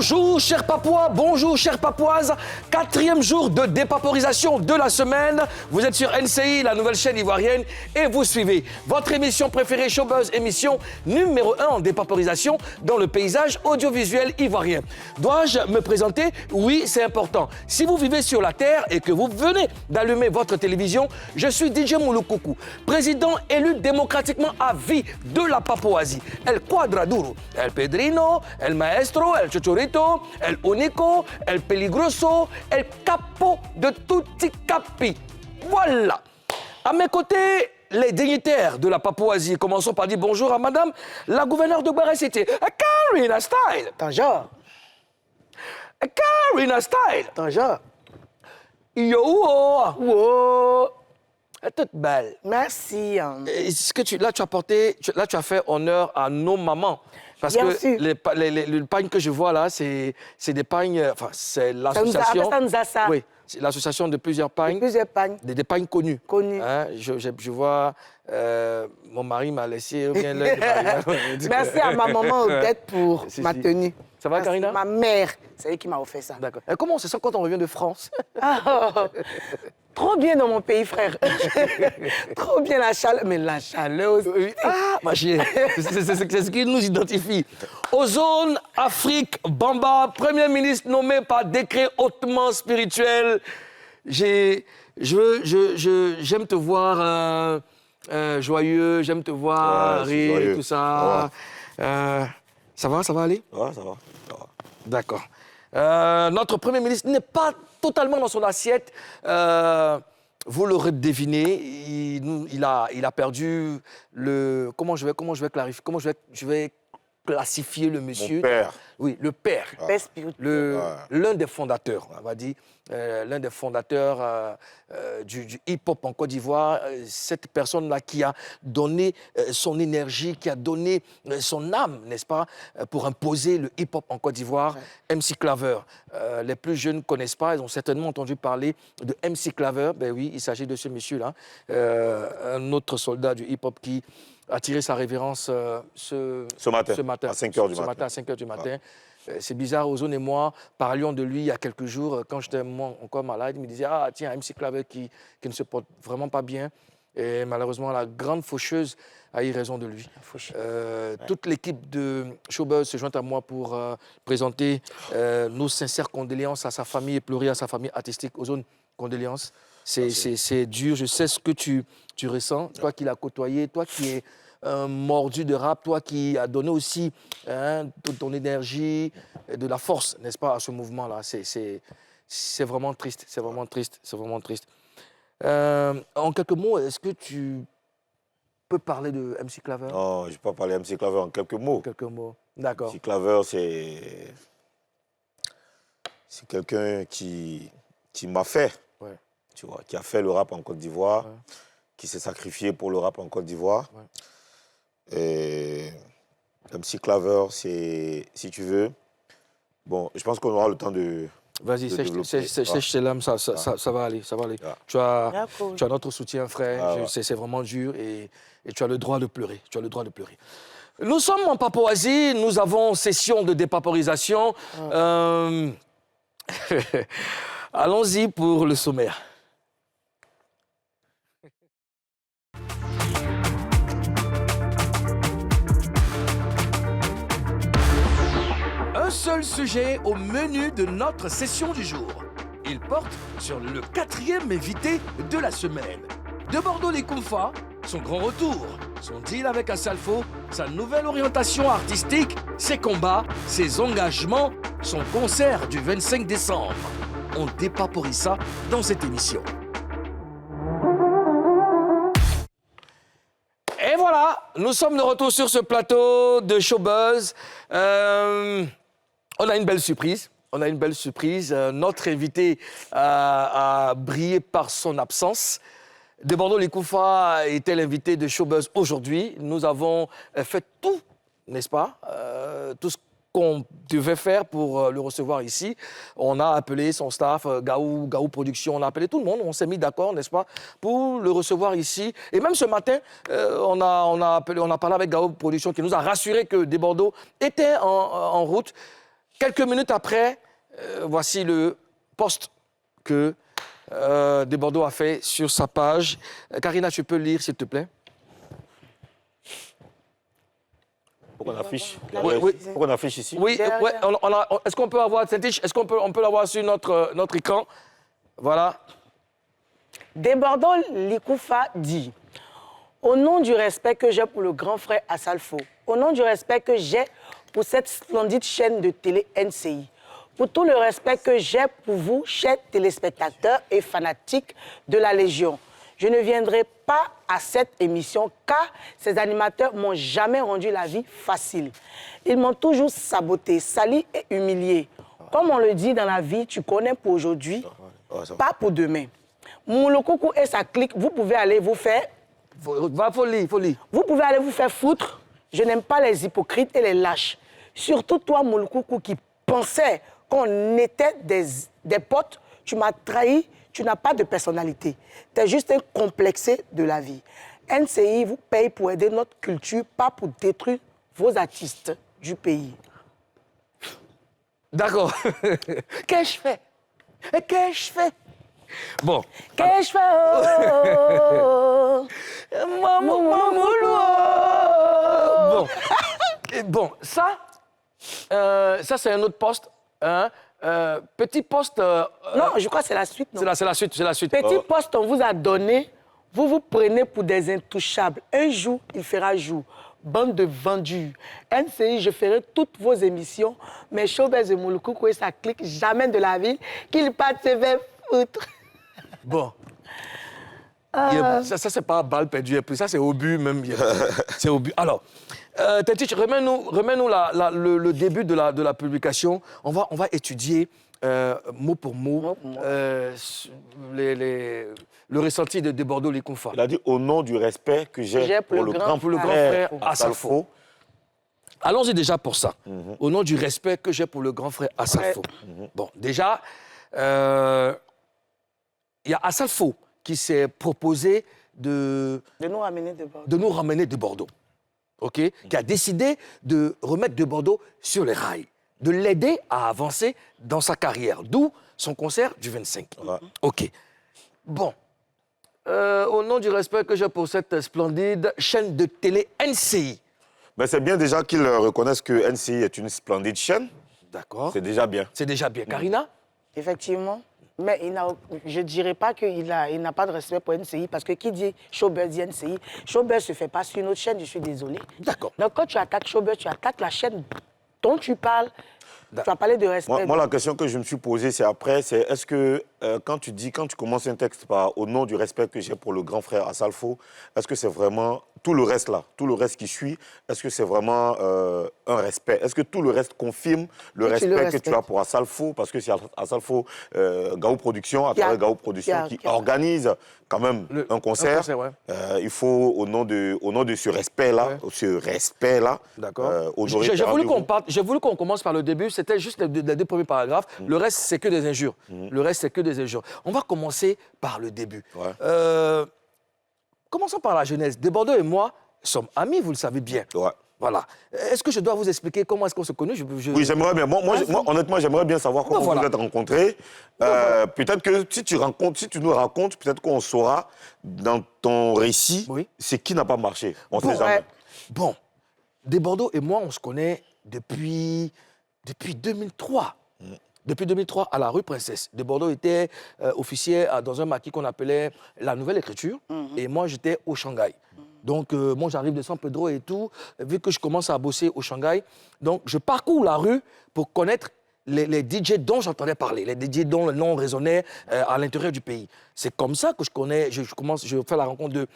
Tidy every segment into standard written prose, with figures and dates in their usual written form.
Bonjour chers Papouas, bonjour chères Papouaises. 4e jour de dépaporisation de la semaine. Vous êtes sur NCI, la nouvelle chaîne ivoirienne, et vous suivez votre émission préférée Showbuzz, émission numéro 1 en dépaporisation dans le paysage audiovisuel ivoirien. Dois-je me présenter? Oui, c'est important. Si vous vivez sur la Terre et que vous venez d'allumer votre télévision, je suis DJ Mouloukoukou, président élu démocratiquement à vie de la Papouasie. El Quadraduro, El Pedrino, El Maestro, El Chochorito, El Unico, El Peligroso, El Capo de tutti capi. Voilà. À mes côtés, les dignitaires de la Papouasie. Commençons par dire bonjour à madame la gouverneure de Barra-City. Karina Style. Bonjour. Karina Style. Bonjour. Yo, Wow. elle est toute belle. Merci. Est-ce que tu as fait honneur à nos mamans. Parce Bien que sûr. les pagnes que je vois là, c'est des pagnes, enfin, c'est l'association. Ça nous a ça. Oui, c'est l'association de plusieurs pagnes. Plusieurs pagnes. Des pagnes connues. Connues. Hein, je vois, mon mari m'a laissé bien l'œil de Marie. Merci à ma maman Odette pour Si, ma si. tenue. Ça va, Merci. Karina? Ma mère, c'est elle qui m'a offert ça. D'accord. Et comment on se sent quand on revient de France? Trop bien dans mon pays, frère. Trop bien la chaleur. Mais la chaleur aussi. Ah, ma chérie, c'est ce qui nous identifie. Ozone Afrique Bamba, Premier ministre nommé par décret hautement spirituel. J'aime te voir joyeux, j'aime te voir rire, joyeux. tout ça. Ça va aller? Ouais, ça va. D'accord. Notre Premier ministre n'est pas totalement dans son assiette. Vous l'aurez deviné, il a perdu le... Comment je vais clarifier? Je vais classifier le monsieur? Mon père. Oui, le père. Paix spirituelle. L'un des fondateurs, on va dire, l'un des fondateurs du hip-hop en Côte d'Ivoire, cette personne-là qui a donné son énergie, qui a donné son âme, n'est-ce pas, pour imposer le hip-hop en Côte d'Ivoire, MC Claver. Les plus jeunes ne connaissent pas, ils ont certainement entendu parler de MC Claver. Ben oui, il s'agit de ce monsieur-là, un autre soldat du hip-hop qui a tiré sa révérence ce matin. À 5h du matin. Ce matin, à 5h du matin. C'est bizarre, Ozone et moi parlions de lui il y a quelques jours, quand j'étais encore malade. Il me disait, ah tiens, MC Claver qui ne se porte vraiment pas bien. Et malheureusement, la grande faucheuse a eu raison de lui. Toute l'équipe de Showbuzz se joint à moi pour présenter nos sincères condoléances à sa famille et pleurer à sa famille artistique. Ozone, condoléances. C'est dur, je sais ce que tu ressens, toi qui l'as côtoyé, toi qui es un mordu de rap, toi qui as donné aussi toute ton énergie, de la force, n'est-ce pas, à ce mouvement-là. C'est vraiment triste, c'est vraiment triste, c'est vraiment triste. En quelques mots, est-ce que tu peux parler de MC Claver? Non, je ne vais pas parler MC Claver en quelques mots. Quelques mots, d'accord. MC Claver, c'est quelqu'un qui m'a fait, tu vois, qui a fait le rap en Côte d'Ivoire, qui s'est sacrifié pour le rap en Côte d'Ivoire. Et MC Claver, si tu veux, bon, je pense qu'on aura le temps de... Vas-y, sèche tes lames, ça va aller, ça va aller. Tu as notre soutien, frère, c'est vraiment dur et tu as le droit de pleurer, tu as le droit de pleurer. Nous sommes en Papouasie, nous avons session de dépaporisation. Allons-y pour le sommaire. Un seul sujet au menu de notre session du jour. Il porte sur le 4e invité de la semaine. De Bordeaux les Koumfa, son grand retour, son deal avec Asalfo, sa nouvelle orientation artistique, ses combats, ses engagements, son concert du 25 décembre. On dépaporise ça dans cette émission. Et voilà, nous sommes de retour sur ce plateau de Showbuzz. On a une belle surprise. Notre invité a brillé par son absence. De Bordeaux les Koumfa était l'invité de Showbuzz aujourd'hui. Nous avons fait tout, n'est-ce pas, tout ce qu'on devait faire pour le recevoir ici. On a appelé son staff, Gaou Production, on a appelé tout le monde. On s'est mis d'accord, n'est-ce pas, pour le recevoir ici. Et même ce matin, on a parlé avec Gaou Production qui nous a rassuré que De Bordeaux était en route. Quelques minutes après, voici le post que De Bordeaux a fait sur sa page. Karina, tu peux lire, s'il te plaît? Pour qu'on affiche. Oui. Pour qu'on affiche ici. Oui, Derrière. ouais, est-ce qu'on peut avoir, Saint-Dich, est-ce qu'on peut l'avoir sur notre écran? Voilà. De Bordeaux Likoufa dit « Au nom du respect que j'ai pour le grand frère Assalfo, au nom du respect que j'ai pour cette splendide chaîne de télé NCI, pour tout le respect que j'ai pour vous, chers téléspectateurs et fanatiques de la Légion, je ne viendrai pas à cette émission car ces animateurs m'ont jamais rendu la vie facile. Ils m'ont toujours saboté, sali et humilié. Comme on le dit dans la vie, tu connais pour aujourd'hui, pas pour demain. Moulokoukou et sa clique, vous pouvez aller vous faire... Faut lire. Vous pouvez aller vous faire foutre. Je n'aime pas les hypocrites et les lâches. Surtout toi, Moulokoukou, qui pensais qu'on était des potes, tu m'as trahi, tu n'as pas de personnalité. Tu es juste un complexé de la vie. NCI vous paye pour aider notre culture, pas pour détruire vos artistes du pays. D'accord. Qu'est-ce que je fais? Qu'est-ce que je fais? Bon. Qu'est-ce que je fais? Bon. Et bon, ça c'est un autre poste. Hein? Petit poste. Non, je crois que c'est la suite. Non? C'est la suite. Petit poste, on vous a donné, vous vous prenez pour des intouchables. Un jour, il fera jour. Bande de vendus. NCI, je ferai toutes vos émissions, mais Showbiz et Moulokoukou et ça clique jamais de la ville qu'ils partent se faire foutre. Bon. Ça c'est pas balle perdue, ça c'est au but même. C'est au but. Alors, Tentich, remets-nous le début de la publication. On va étudier mot pour mot, le ressenti de Bordeaux Likoufa. Il a dit au nom du respect que j'ai pour le grand frère Assalfo. Allons-y déjà pour ça. Au nom du respect que j'ai pour le grand frère Assalfo. Bon, déjà, il y a Assalfo qui s'est proposé de nous ramener de Bordeaux. De nous ramener de Bordeaux. OK? Qui a décidé de remettre de Bordeaux sur les rails, de l'aider à avancer dans sa carrière, d'où son concert du 25. Ouais. OK. Bon. Au nom du respect que j'ai pour cette splendide chaîne de télé NCI. Mais c'est bien déjà qu'ils reconnaissent que NCI est une splendide chaîne. D'accord. C'est déjà bien. C'est déjà bien. Karina? Effectivement. Mais je ne dirais pas qu'il n'a pas de respect pour NCI, parce que qui dit Showbiz dit NCI, Showbiz ne se fait pas sur une autre chaîne, je suis désolé. D'accord. Donc quand tu attaques Showbiz, tu attaques la chaîne dont tu parles. Tu vas parler de respect. Moi, la question que je me suis posée, c'est après, c'est est-ce que quand tu commences un texte par « au nom du respect que j'ai pour le grand frère Assalfo », est-ce que c'est vraiment tout le reste là, tout le reste qui suit, est-ce que c'est vraiment un respect? Est-ce que tout le reste confirme le respect que tu as pour Assalfo? Parce que c'est Assalfo, Gaou Production, à travers Gaou Production, qui organise quand même un concert. Ouais. Il faut, au nom de ce respect-là, D'accord. honorer J'ai voulu qu'on commence par le début, c'était juste les deux premiers paragraphes. Le reste, c'est que des injures. Le reste, c'est que des injures. On va commencer par le début. Ouais. Commençons par la jeunesse. De Bordeaux et moi sommes amis, vous le savez bien. Ouais. Voilà. Est-ce que je dois vous expliquer comment est-ce qu'on se connaît? Oui, j'aimerais bien. Moi, honnêtement, j'aimerais bien savoir comment vous vous êtes rencontrés. Peut-être que si tu nous racontes, peut-être qu'on saura dans ton récit, c'est qui n'a pas marché. On ne sait jamais. Bon, De Bordeaux et moi, on se connaît depuis 2003. Depuis 2003, à la rue Princesse. De Bordeaux était officier dans un maquis qu'on appelait la Nouvelle Écriture. Et moi, j'étais au Shanghai. Donc, moi, j'arrive de San Pedro et tout. Vu que je commence à bosser au Shanghai, donc je parcours la rue pour connaître les DJ dont j'entendais parler, les DJ dont le nom résonnait à l'intérieur du pays. C'est comme ça que je connais, je fais la rencontre de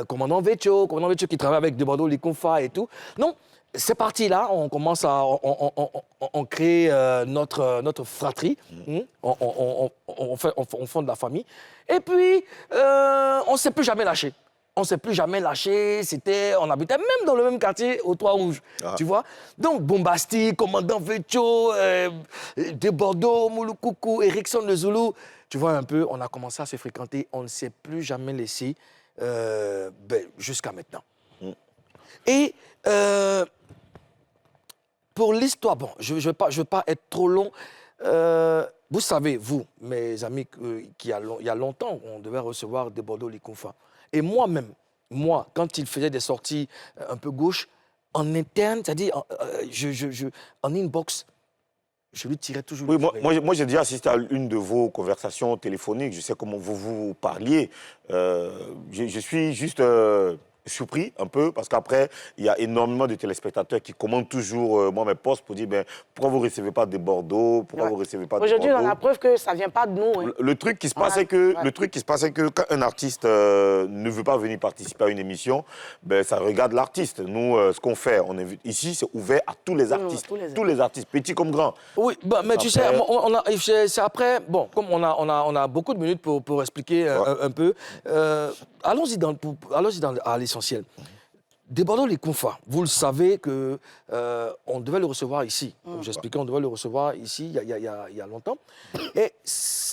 Commandant Vetcho qui travaille avec De Bordeaux Likoufa et tout. Non, c'est parti là, on commence à... On crée notre fratrie, on fonde la famille. Et puis, on ne s'est plus jamais lâché. On ne s'est plus jamais lâché, on habitait même dans le même quartier, au Toit Rouge, tu vois. Donc, Bombastique, Commandant Vetcho, De Bordeaux, Moulokoukou, Erickson Le Zoulou, tu vois un peu, on a commencé à se fréquenter, on ne s'est plus jamais laissé jusqu'à maintenant. Et pour l'histoire, bon, je ne veux pas être trop long. Vous savez, vous, mes amis, qu'il y a longtemps, on devait recevoir des Bordeaux Likoufa. Et moi-même, quand il faisait des sorties un peu gauche, en interne, c'est-à-dire en inbox, je lui tirais toujours. Oui, moi j'ai déjà assisté à une de vos conversations téléphoniques. Je sais comment vous parliez. Je suis juste surpris un peu parce qu'après, il y a énormément de téléspectateurs qui commandent toujours mes posts pour dire pourquoi vous ne recevez pas des Bordeaux, pourquoi vous ne recevez pas de Bordeaux. Aujourd'hui, on a la preuve que ça ne vient pas de nous. Hein. Le truc qui se passe, c'est que quand un artiste ne veut pas venir participer à une émission, ça regarde l'artiste. Nous, ce qu'on fait, ici, c'est ouvert à tous les artistes. Tous les artistes, petits comme grands. Oui, mais tu sais, c'est après, bon, comme on a beaucoup de minutes pour expliquer un peu, allons-y à l'essentiel. Des Bordeaux Likoufa, vous le savez qu'on devait le recevoir ici. Comme j'expliquais, on devait le recevoir ici il y a longtemps. Et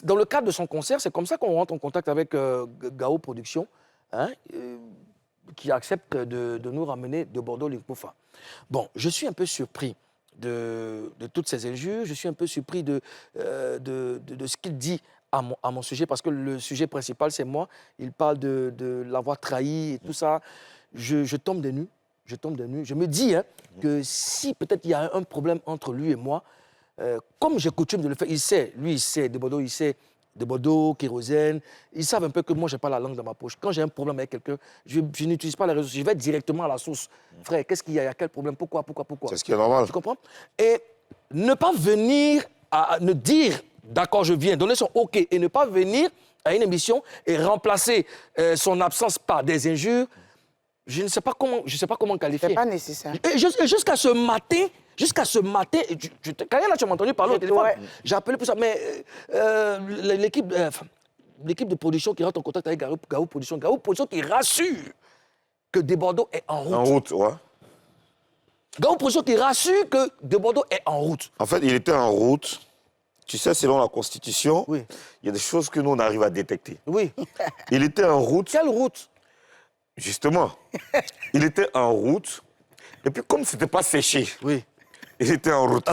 dans le cadre de son concert, c'est comme ça qu'on rentre en contact avec Gao Productions, qui accepte de nous ramener de Bordeaux Likoufa. Bon, je suis un peu surpris de toutes ces injures, je suis un peu surpris de ce qu'il dit à mon sujet, parce que le sujet principal, c'est moi. Il parle de l'avoir trahi et tout ça. Je tombe des nues. Je me dis que si peut-être il y a un problème entre lui et moi, comme j'ai coutume de le faire, il sait, de Bordeaux, il sait, de Bordeaux, Kérosène, ils savent un peu que moi, je n'ai pas la langue dans ma poche. Quand j'ai un problème avec quelqu'un, je n'utilise pas les réseaux sociaux, je vais directement à la source. Frère, qu'est-ce qu'il y a? Il y a quel problème? Pourquoi? C'est ce qui est normal. Tu comprends? Et ne pas venir à ne dire, d'accord, je viens, donner son OK, et ne pas venir à une émission et remplacer son absence par des injures, je ne sais pas comment qualifier. C'est pas nécessaire. Et jusqu'à ce matin, quand là, tu m'as entendu parler au téléphone, j'ai appelé pour ça, mais l'équipe de production qui rentre en contact avec Gao Production qui rassure que De Bordeaux est en route. En route, ouais. Gao Production qui rassure que De Bordeaux est en route. En fait, il était en route. Tu sais, selon la Constitution, il y a des choses que nous, on arrive à détecter. Oui. Il était en route. Quelle route? Justement. Il était en route. Et puis, comme ce n'était pas séché, il était en route.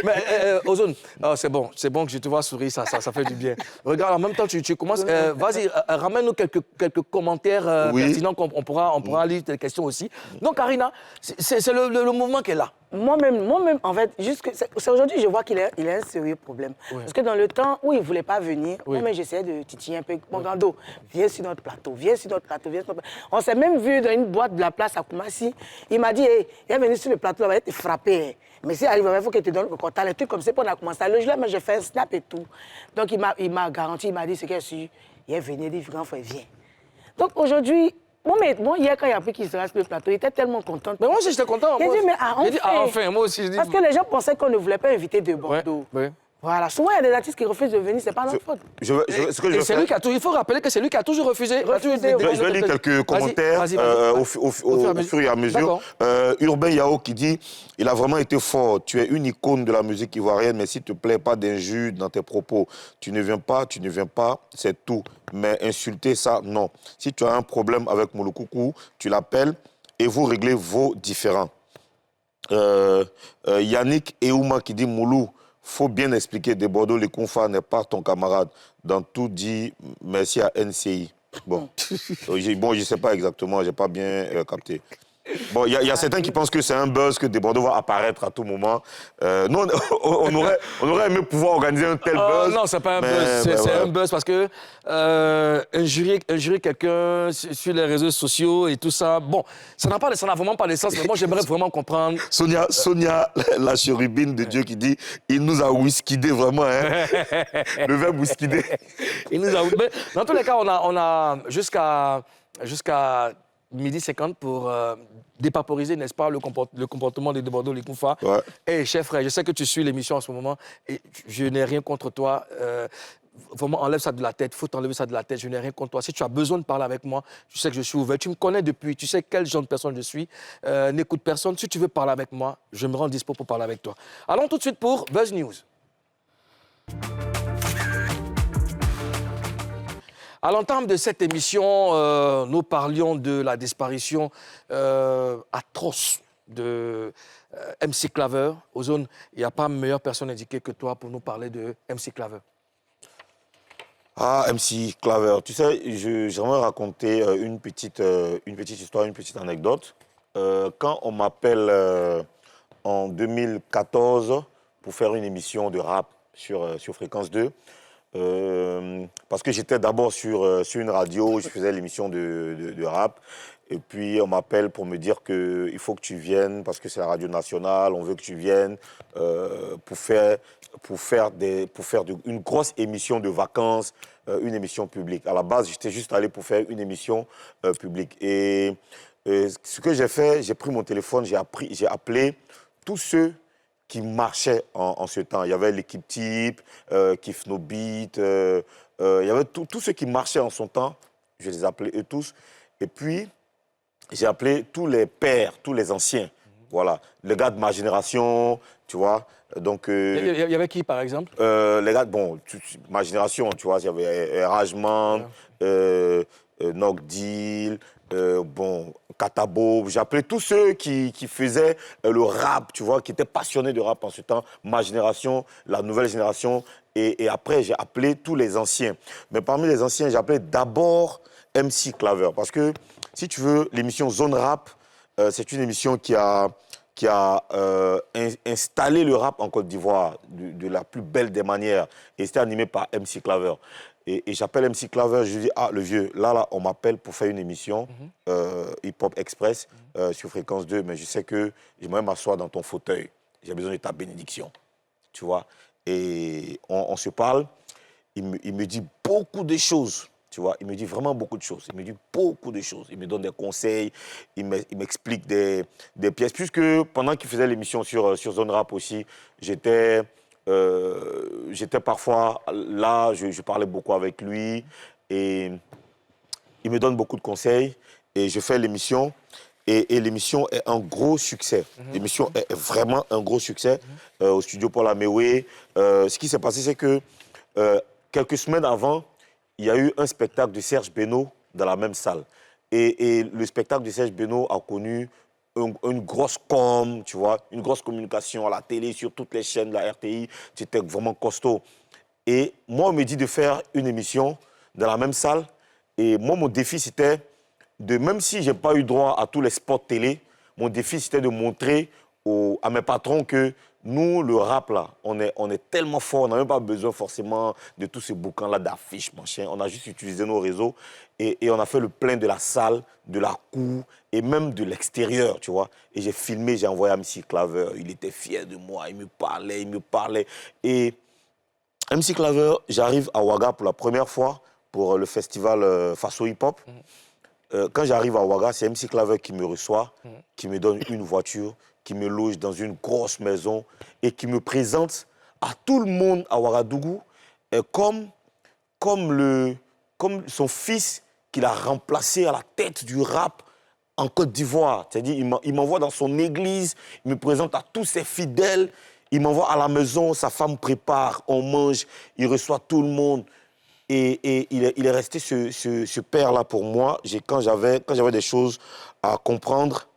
Mais, Ozone, c'est bon que je te vois sourire, ça fait du bien. Regarde, en même temps, tu commences. Vas-y, ramène-nous quelques commentaires pertinents qu'on pourra lire tes questions aussi. Donc, Karina, c'est le mouvement qui est là. Moi-même, en fait, c'est aujourd'hui, je vois qu'il a un sérieux problème. Parce que dans le temps où il ne voulait pas venir, moi-même, j'essayais de titiller un peu. Mon Gando, viens sur notre plateau. On s'est même vu dans une boîte de la place à Koumassi. Il m'a dit, hey, il est venu sur le plateau, il va te frapper. Mais si arrive, il faut qu'il te donne le contact. Les trucs comme ça, on a commencé à le jouer, mais j'ai fait un snap et tout. Donc, il m'a garanti, il m'a dit, c'est qu'il est venu, il dit, grand frère, viens. Donc, aujourd'hui, moi, hier, quand il a appris qu'il serait sur le plateau, il était tellement content. Mais moi aussi, j'étais content. Il a dit, mais enfin, moi aussi. Parce que les gens pensaient qu'on ne voulait pas inviter de Bordeaux. Voilà, souvent il y a des artistes qui refusent de venir, c'est pas notre faute. Il faut rappeler que c'est lui qui a toujours refusé. Je vais lire quelques commentaires au fur et à mesure. Urbain Yao qui dit « Il a vraiment été fort. Tu es une icône de la musique ivoirienne, mais s'il te plaît, pas d'injures dans tes propos. Tu ne viens pas, c'est tout. Mais insulter ça, non. Si tu as un problème avec Mouloukoukou, tu l'appelles et vous réglez vos différends. » Yannick Eouma qui dit « Moulou, faut bien expliquer, De Bordeaux Likoufa n'est pas ton camarade. Dans tout dit, merci à NCI. » Bon, je ne sais pas exactement, je n'ai pas bien capté. Bon, il y a certains qui pensent que c'est un buzz, que De Bordeaux va apparaître à tout moment. Nous, on aurait aimé pouvoir organiser un tel buzz. Non, c'est pas un buzz. C'est un buzz parce que injurier quelqu'un sur les réseaux sociaux et tout ça, bon, ça n'a vraiment pas de sens. Mais moi, j'aimerais vraiment comprendre. Sonia, la chérubine de Dieu qui dit, il nous a whiskidé vraiment, hein. Le verbe whiskidé. Il nous a. Mais dans tous les cas, on a jusqu'à 12h50 pour dépaporiser, n'est-ce pas, le comportement de Bordeaux Likoufa. Et chef frère, je sais que tu suis l'émission en ce moment et je n'ai rien contre toi. Vraiment, enlève ça de la tête. Il faut t'enlever ça de la tête. Je n'ai rien contre toi. Si tu as besoin de parler avec moi, tu sais que je suis ouvert. Tu me connais depuis. Tu sais quel genre de personne je suis. N'écoute personne. Si tu veux parler avec moi, je me rends dispo pour parler avec toi. Allons tout de suite pour Buzz News. À l'entame de cette émission, nous parlions de la disparition atroce de MC Claver. Ozone, il n'y a pas meilleure personne indiquée que toi pour nous parler de MC Claver. Ah, MC Claver, tu sais, j'aimerais raconter une petite histoire, une petite anecdote. Quand on m'appelle en 2014 pour faire une émission de rap sur Fréquence 2, parce que j'étais d'abord sur une radio, je faisais l'émission de rap, et puis on m'appelle pour me dire qu'il faut que tu viennes, parce que c'est la radio nationale, on veut que tu viennes pour faire une grosse émission de vacances, une émission publique. À la base, j'étais juste allé pour faire une émission publique. Et ce que j'ai fait, j'ai pris mon téléphone, j'ai appelé tous ceux qui marchaient en ce temps. Il y avait l'équipe Type, Kif No Beat, il y avait tous ceux qui marchaient en son temps, je les appelais eux tous. Et puis, j'ai appelé tous les pères, tous les anciens. Voilà, les gars de ma génération, tu vois. Donc, Il y avait qui, par exemple? les gars, bon, ma génération, tu vois, il y avait Rajman, Nogdil, bon, Katabo. J'ai appelé tous ceux qui faisaient le rap, tu vois, qui étaient passionnés de rap en ce temps. Ma génération, la nouvelle génération. Et après, j'ai appelé tous les anciens. Mais parmi les anciens, j'ai appelé d'abord MC Claver. Parce que, si tu veux, l'émission Zone Rap, c'est une émission qui a installé le rap en Côte d'Ivoire de la plus belle des manières. Et c'était animé par MC Claver. Et j'appelle MC Claver, je lui dis, ah, le vieux, là, on m'appelle pour faire une émission, Hip Hop Express, sur Fréquence 2, mais je sais que j'aimerais m'asseoir dans ton fauteuil. J'ai besoin de ta bénédiction, tu vois. Et on se parle, il me dit beaucoup de choses. Tu vois, il me dit vraiment beaucoup de choses. Il me dit beaucoup de choses. Il me donne des conseils, il m'explique des pièces. Puisque pendant qu'il faisait l'émission sur Zone Rap aussi, j'étais parfois là, je parlais beaucoup avec lui. Et il me donne beaucoup de conseils. Et je fais l'émission. Et l'émission est un gros succès. L'émission est vraiment un gros succès au studio Paul Améoué. Ce qui s'est passé, c'est que quelques semaines avant, il y a eu un spectacle de Serge Beno dans la même salle. Et le spectacle de Serge Beno a connu une grosse com, tu vois, une grosse communication à la télé, sur toutes les chaînes de la RTI. C'était vraiment costaud. Et moi, on me dit de faire une émission dans la même salle. Et moi, mon défi, c'était même si je n'ai pas eu droit à tous les spots télé, mon défi, c'était de montrer à mes patrons que nous, le rap, là, on est tellement fort, on n'a même pas besoin forcément de tous ces bouquins-là d'affiches, machin. On a juste utilisé nos réseaux et on a fait le plein de la salle, de la cour et même de l'extérieur, tu vois. Et j'ai filmé, j'ai envoyé à MC Claver. Il était fier de moi, il me parlait. Et MC Claver, j'arrive à Ouaga pour la première fois pour le festival Faso Hip Hop. Quand j'arrive à Ouaga, c'est MC Claver qui me reçoit, qui me donne une voiture, qui me loge dans une grosse maison et qui me présente à tout le monde à Ouagadougou comme son fils qu'il a remplacé à la tête du rap en Côte d'Ivoire. C'est-à-dire, il m'envoie dans son église, il me présente à tous ses fidèles, il m'envoie à la maison, sa femme prépare, on mange, il reçoit tout le monde. Et il est resté ce père-là pour moi. Quand j'avais des choses à comprendre,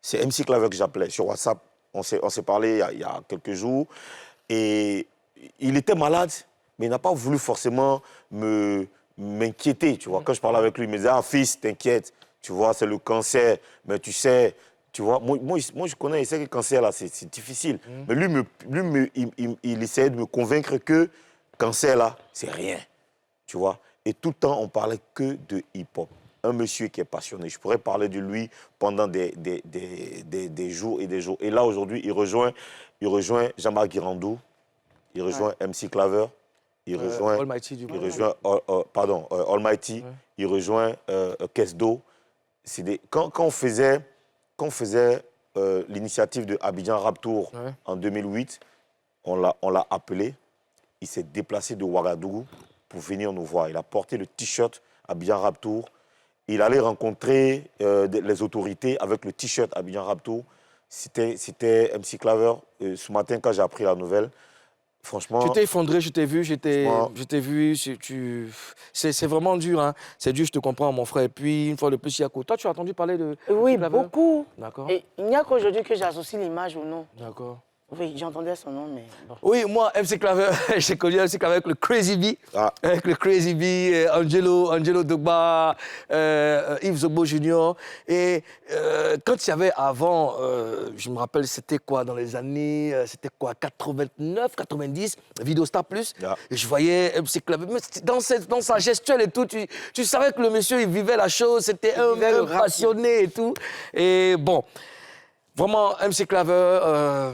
c'est MC Claver que j'appelais. Sur WhatsApp, on s'est parlé il y a quelques jours. Et il était malade, mais il n'a pas voulu forcément m'inquiéter. Tu vois, quand je parlais avec lui, il me disait, ah fils, t'inquiète, tu vois, c'est le cancer. Mais tu sais, tu vois, moi je connais, il sait que le cancer, là, c'est difficile. Mais lui, il essayait de me convaincre que cancer, là, c'est rien. Tu vois, et tout le temps, on parlait que de hip-hop. Un monsieur qui est passionné. Je pourrais parler de lui pendant des jours et des jours. Et là, aujourd'hui, il rejoint Jean-Marc Guirandou, il rejoint MC Claver, il rejoint Almighty, Almighty, il rejoint Kesdo. Quand on faisait l'initiative de Abidjan Rap Tour en 2008, on l'a appelé, il s'est déplacé de Ouagadougou pour venir nous voir. Il a porté le t-shirt Abidjan Rap Tour. Il allait rencontrer les autorités avec le t-shirt Abidjan Rap Tour. C'était MC Claver. Ce matin, quand j'ai appris la nouvelle, Franchement... Tu t'es effondré, je t'ai vu, Franchement. je t'ai vu. C'est vraiment dur, hein. C'est dur, je te comprends, mon frère. Et puis, une fois de plus, Yako. Toi, tu as entendu parler de... Oui, MC Claveur? beaucoup. D'accord. Et il n'y a qu'aujourd'hui que j'associe l'image au nom. D'accord. Oui, j'entendais son nom, mais bon. Oui, moi, MC Claveur, j'ai connu MC Claveur avec le Crazy B. Ah. Avec le Crazy B, Angelo Dogba, Yves Zobo Junior. Et quand il y avait avant, je me rappelle, c'était quoi, dans les années, c'était quoi, 89, 90, Vidostar Plus. Ah. Et je voyais MC Claveur, mais dans sa gestuelle et tout, tu savais que le monsieur, il vivait la chose, c'était un vivait le rap. passionné et tout. Et bon... Vraiment, MC Claveur,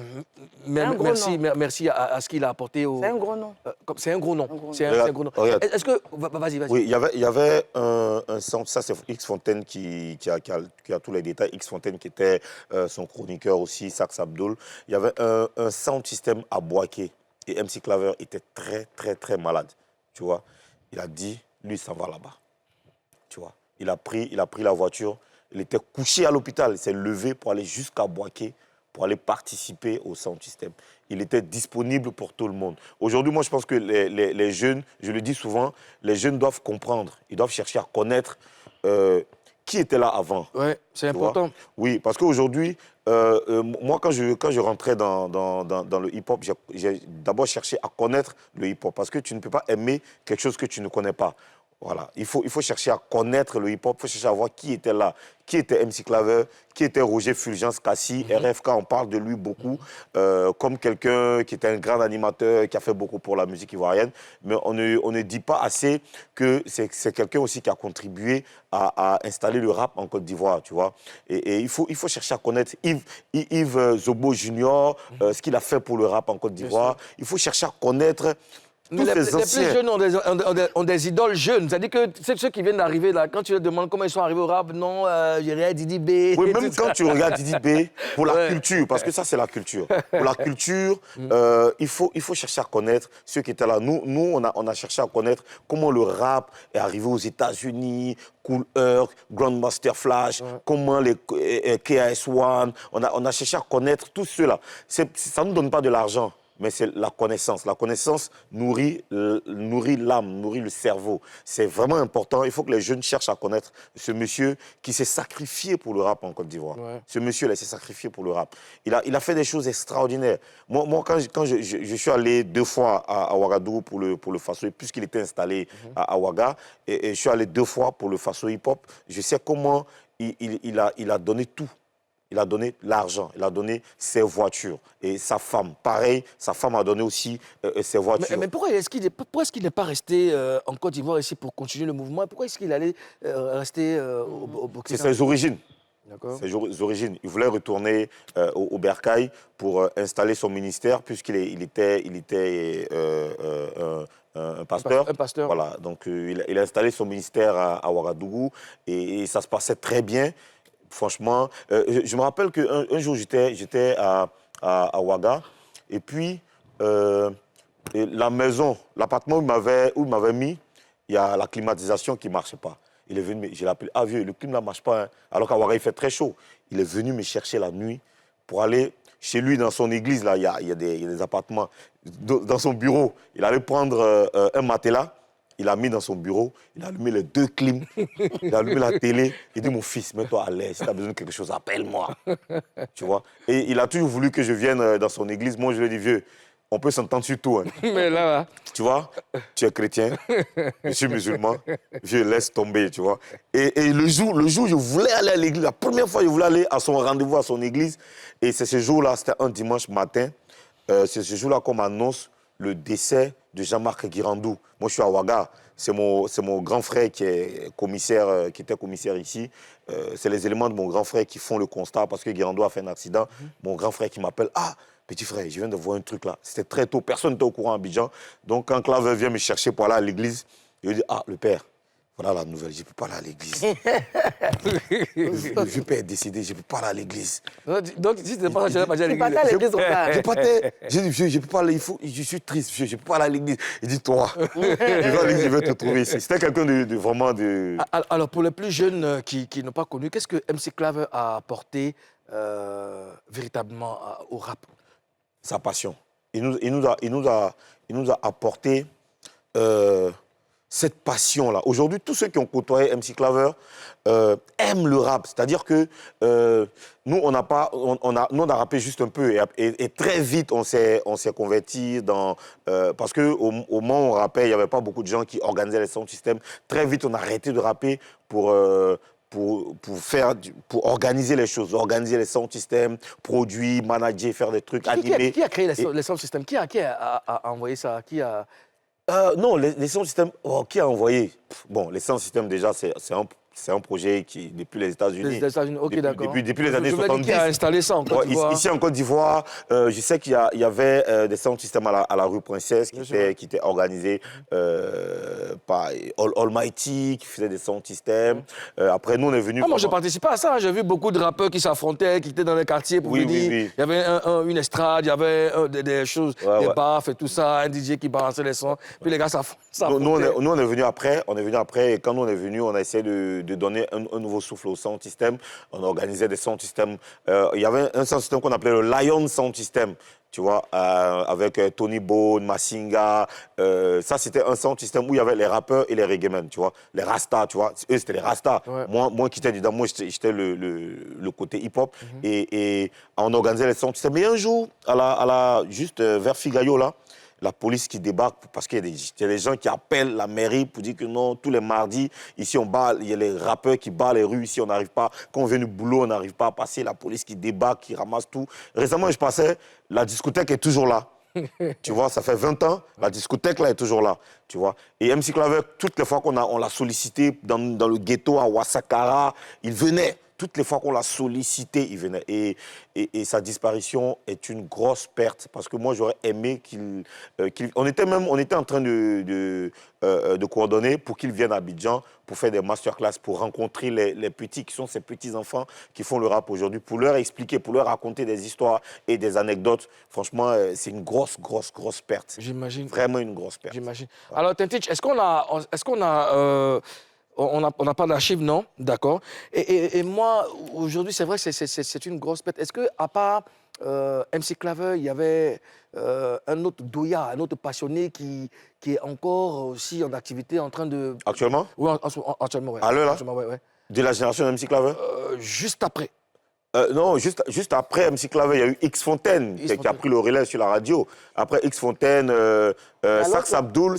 merci à ce qu'il a apporté au... C'est un gros nom. C'est un gros nom. C'est un gros nom. Regarde. Est-ce que... Vas-y. Oui, il y avait un centre, ça c'est X Fontaine qui a tous les détails. X Fontaine qui était son chroniqueur aussi, Sax Abdul. Il y avait un sound system à Boaké. Et MC Claveur était très malade. Tu vois, il a dit, lui, ça va là-bas. Tu vois, il a pris la voiture. Il était couché à l'hôpital. Il s'est levé pour aller jusqu'à Boaké, pour aller participer au sound system. Il était disponible pour tout le monde. Aujourd'hui, moi, je pense que les jeunes, je le dis souvent, les jeunes doivent comprendre. Ils doivent chercher à connaître qui était là avant. Oui, c'est important. Oui, parce qu'aujourd'hui, moi, quand je rentrais dans le hip-hop, j'ai d'abord cherché à connaître le hip-hop. Parce que tu ne peux pas aimer quelque chose que tu ne connais pas. Voilà, il faut chercher à connaître le hip-hop, il faut chercher à voir qui était là, qui était MC Claveur, qui était Roger Fulgence Cassie, RFK, on parle de lui beaucoup, comme quelqu'un qui était un grand animateur, qui a fait beaucoup pour la musique ivoirienne, mais on ne dit pas assez que c'est quelqu'un aussi qui a contribué à installer le rap en Côte d'Ivoire, tu vois. Et il faut chercher à connaître Yves Zobo Junior, ce qu'il a fait pour le rap en Côte d'Ivoire. Il faut chercher à connaître... Les plus jeunes ont des idoles jeunes. C'est-à-dire que ceux qui viennent d'arriver, là, quand tu leur demandes comment ils sont arrivés au rap, non, j'ai rien Didi B. Oui, même quand tu regardes Didi B, pour la culture, parce que ça, c'est la culture. Pour la culture, il faut chercher à connaître ceux qui étaient là. Nous on a cherché à connaître comment le rap est arrivé aux États-Unis, Kool Herc, Grandmaster Flash, comment les KS-One. On a cherché à connaître tous ceux-là. Ça ne nous donne pas de l'argent. Mais c'est la connaissance. La connaissance nourrit l'âme, nourrit le cerveau. C'est vraiment important. Il faut que les jeunes cherchent à connaître ce monsieur qui s'est sacrifié pour le rap en Côte d'Ivoire. Ouais. Ce monsieur-là s'est sacrifié pour le rap. Il a fait des choses extraordinaires. Moi quand je suis allé 2 fois à Ouagadougou pour le Faso, puisqu'il était installé à Ouaga, et je suis allé 2 fois pour le Faso hip-hop, je sais comment il a donné tout. Il a donné l'argent, il a donné ses voitures. Et sa femme, pareil, sa femme a donné aussi ses voitures. Mais pourquoi est-ce qu'il n'est pas resté en Côte d'Ivoire ici pour continuer le mouvement? Pourquoi est-ce qu'il allait rester au Burkina? C'est ses origines. Ses origines. Il voulait retourner au Bercail pour installer son ministère, puisqu'il était un pasteur. Un pasteur. Voilà, donc il a installé son ministère à Ouagadougou et ça se passait très bien. Franchement, je me rappelle qu'un jour, j'étais à Ouaga, et puis la maison, l'appartement où il m'avait mis, il y a la climatisation qui ne marchait pas. Il est venu, je l'ai appelé, ah vieux, le clim ne marche pas, hein. Alors qu'à Ouaga, il fait très chaud. Il est venu me chercher la nuit pour aller chez lui, dans son église, là, il y a des appartements. Dans son bureau, il allait prendre un matelas. Il a mis dans son bureau, il a allumé les 2 clims, il a allumé la télé. Il dit, mon fils, mets-toi à l'aise, si tu as besoin de quelque chose, appelle-moi. Tu vois. Et il a toujours voulu que je vienne dans son église. Moi, je lui ai dit, vieux, on peut s'entendre sur tout. Hein. Mais là... Tu vois, tu es chrétien, je suis musulman, je laisse tomber, tu vois. Et le jour où je voulais aller à l'église, la première fois, je voulais aller à son rendez-vous, à son église. Et c'est ce jour-là, c'était un dimanche matin, c'est ce jour-là qu'on m'annonce le décès de Jean-Marc Guirandou. Moi, je suis à Ouaga. C'est mon grand frère qui était commissaire ici. C'est les éléments de mon grand frère qui font le constat parce que Guirandou a fait un accident. Mon grand frère qui m'appelle, ah, petit frère, je viens de voir un truc là. C'était très tôt, personne n'était au courant à Abidjan. Donc, quand Claveur vient me chercher pour aller à l'église, je lui dis, ah, le père, voilà la nouvelle, je ne peux pas aller à l'église. Le père est décédé, je ne peux pas aller à l'église. Donc, si tu n'es pas allé à l'église... Tu partais à l'église au père. J'ai dit, vieux, je ne peux pas aller, je suis triste, vieux, je ne peux pas aller à l'église. Il dit, toi, je vais te trouver ici. C'était quelqu'un de vraiment de... Alors, pour les plus jeunes qui n'ont pas connu, qu'est-ce que MC Claveur a apporté véritablement au rap? Sa passion. il nous a apporté cette passion-là. Aujourd'hui, tous ceux qui ont côtoyé MC Claver aiment le rap. C'est-à-dire que nous, on a rappé juste un peu et très vite, on s'est converti dans... parce qu'au moment où on rappait, il n'y avait pas beaucoup de gens qui organisaient les sound systems. Très vite, on a arrêté de rapper pour organiser les choses, organiser les sound systems, produire, manager, faire des trucs, animer. Qui a créé les sound systems? Qui a envoyé ça? Non, les sound systems, qui a envoyé? Bon, les sound systems, déjà, c'est un projet qui, depuis les États-Unis. Les États-Unis, ok, d'accord. Depuis les années 70. Qui a installé ça en Côte d'Ivoire? Ici, en Côte d'Ivoire, je sais qu'il y avait des sound systems à la rue Princesse qui étaient organisés par Almighty, qui faisait des sound systems. Après, nous, on est venus... Moi, je participais à ça. J'ai vu beaucoup de rappeurs qui s'affrontaient, qui étaient dans les quartiers pour venir. Oui. Il y avait une estrade, il y avait des choses, des baffes et tout ça, un DJ qui balançait les sons. Puis les gars s'affrontaient. Nous, on est venus après. Et quand nous, on est venus, on a essayé de donner un nouveau souffle au sound system. On organisait des sound systems. Il y avait un sound system qu'on appelait le Lion Sound System, tu vois, avec Tony Bone, Masinga. Ça, c'était un sound system où il y avait les rappeurs et les reggaemen, tu vois. Les Rastas, tu vois. Eux, c'était les Rastas. Ouais. Moi qui étais dedans, moi, j'étais le côté hip-hop. Et on organisait les sound systems. Et un jour, juste vers Figayo, là, la police qui débarque, parce qu'il y a des gens qui appellent la mairie pour dire que non, tous les mardis, ici, il y a les rappeurs qui barrent les rues, ici, on n'arrive pas, quand on vient du boulot, on n'arrive pas à passer, la police qui débarque, qui ramasse tout. Récemment, je passais, la discothèque est toujours là. Tu vois, ça fait 20 ans, la discothèque, là, est toujours là, tu vois. Et MC Claver, toutes les fois on l'a sollicité dans le ghetto à Ouassakara, il venait. Toutes les fois qu'on l'a sollicité, il venait. Et sa disparition est une grosse perte. Parce que moi, j'aurais aimé on était en train de coordonner pour qu'il vienne à Abidjan pour faire des masterclass, pour rencontrer les petits qui sont ces petits-enfants qui font le rap aujourd'hui, pour leur expliquer, pour leur raconter des histoires et des anecdotes. Franchement, c'est une grosse perte. J'imagine. Vraiment une grosse perte. J'imagine. Ouais. Alors, Tintich, est-ce qu'on a on n'a pas d'archives, non? D'accord. Et moi, aujourd'hui, c'est vrai que c'est une grosse perte. Est-ce qu'à part MC Claver, il y avait un autre douillard, un autre passionné qui est encore aussi en activité, en train de... Actuellement? Oui, actuellement, oui. À l'heure, là? Actuellement, ouais. De la génération de MC Claver? Juste après. Non, juste après MC Claver, il y a eu X Fontaine qui a pris le relais sur la radio. Après X Fontaine, Sax Abdoul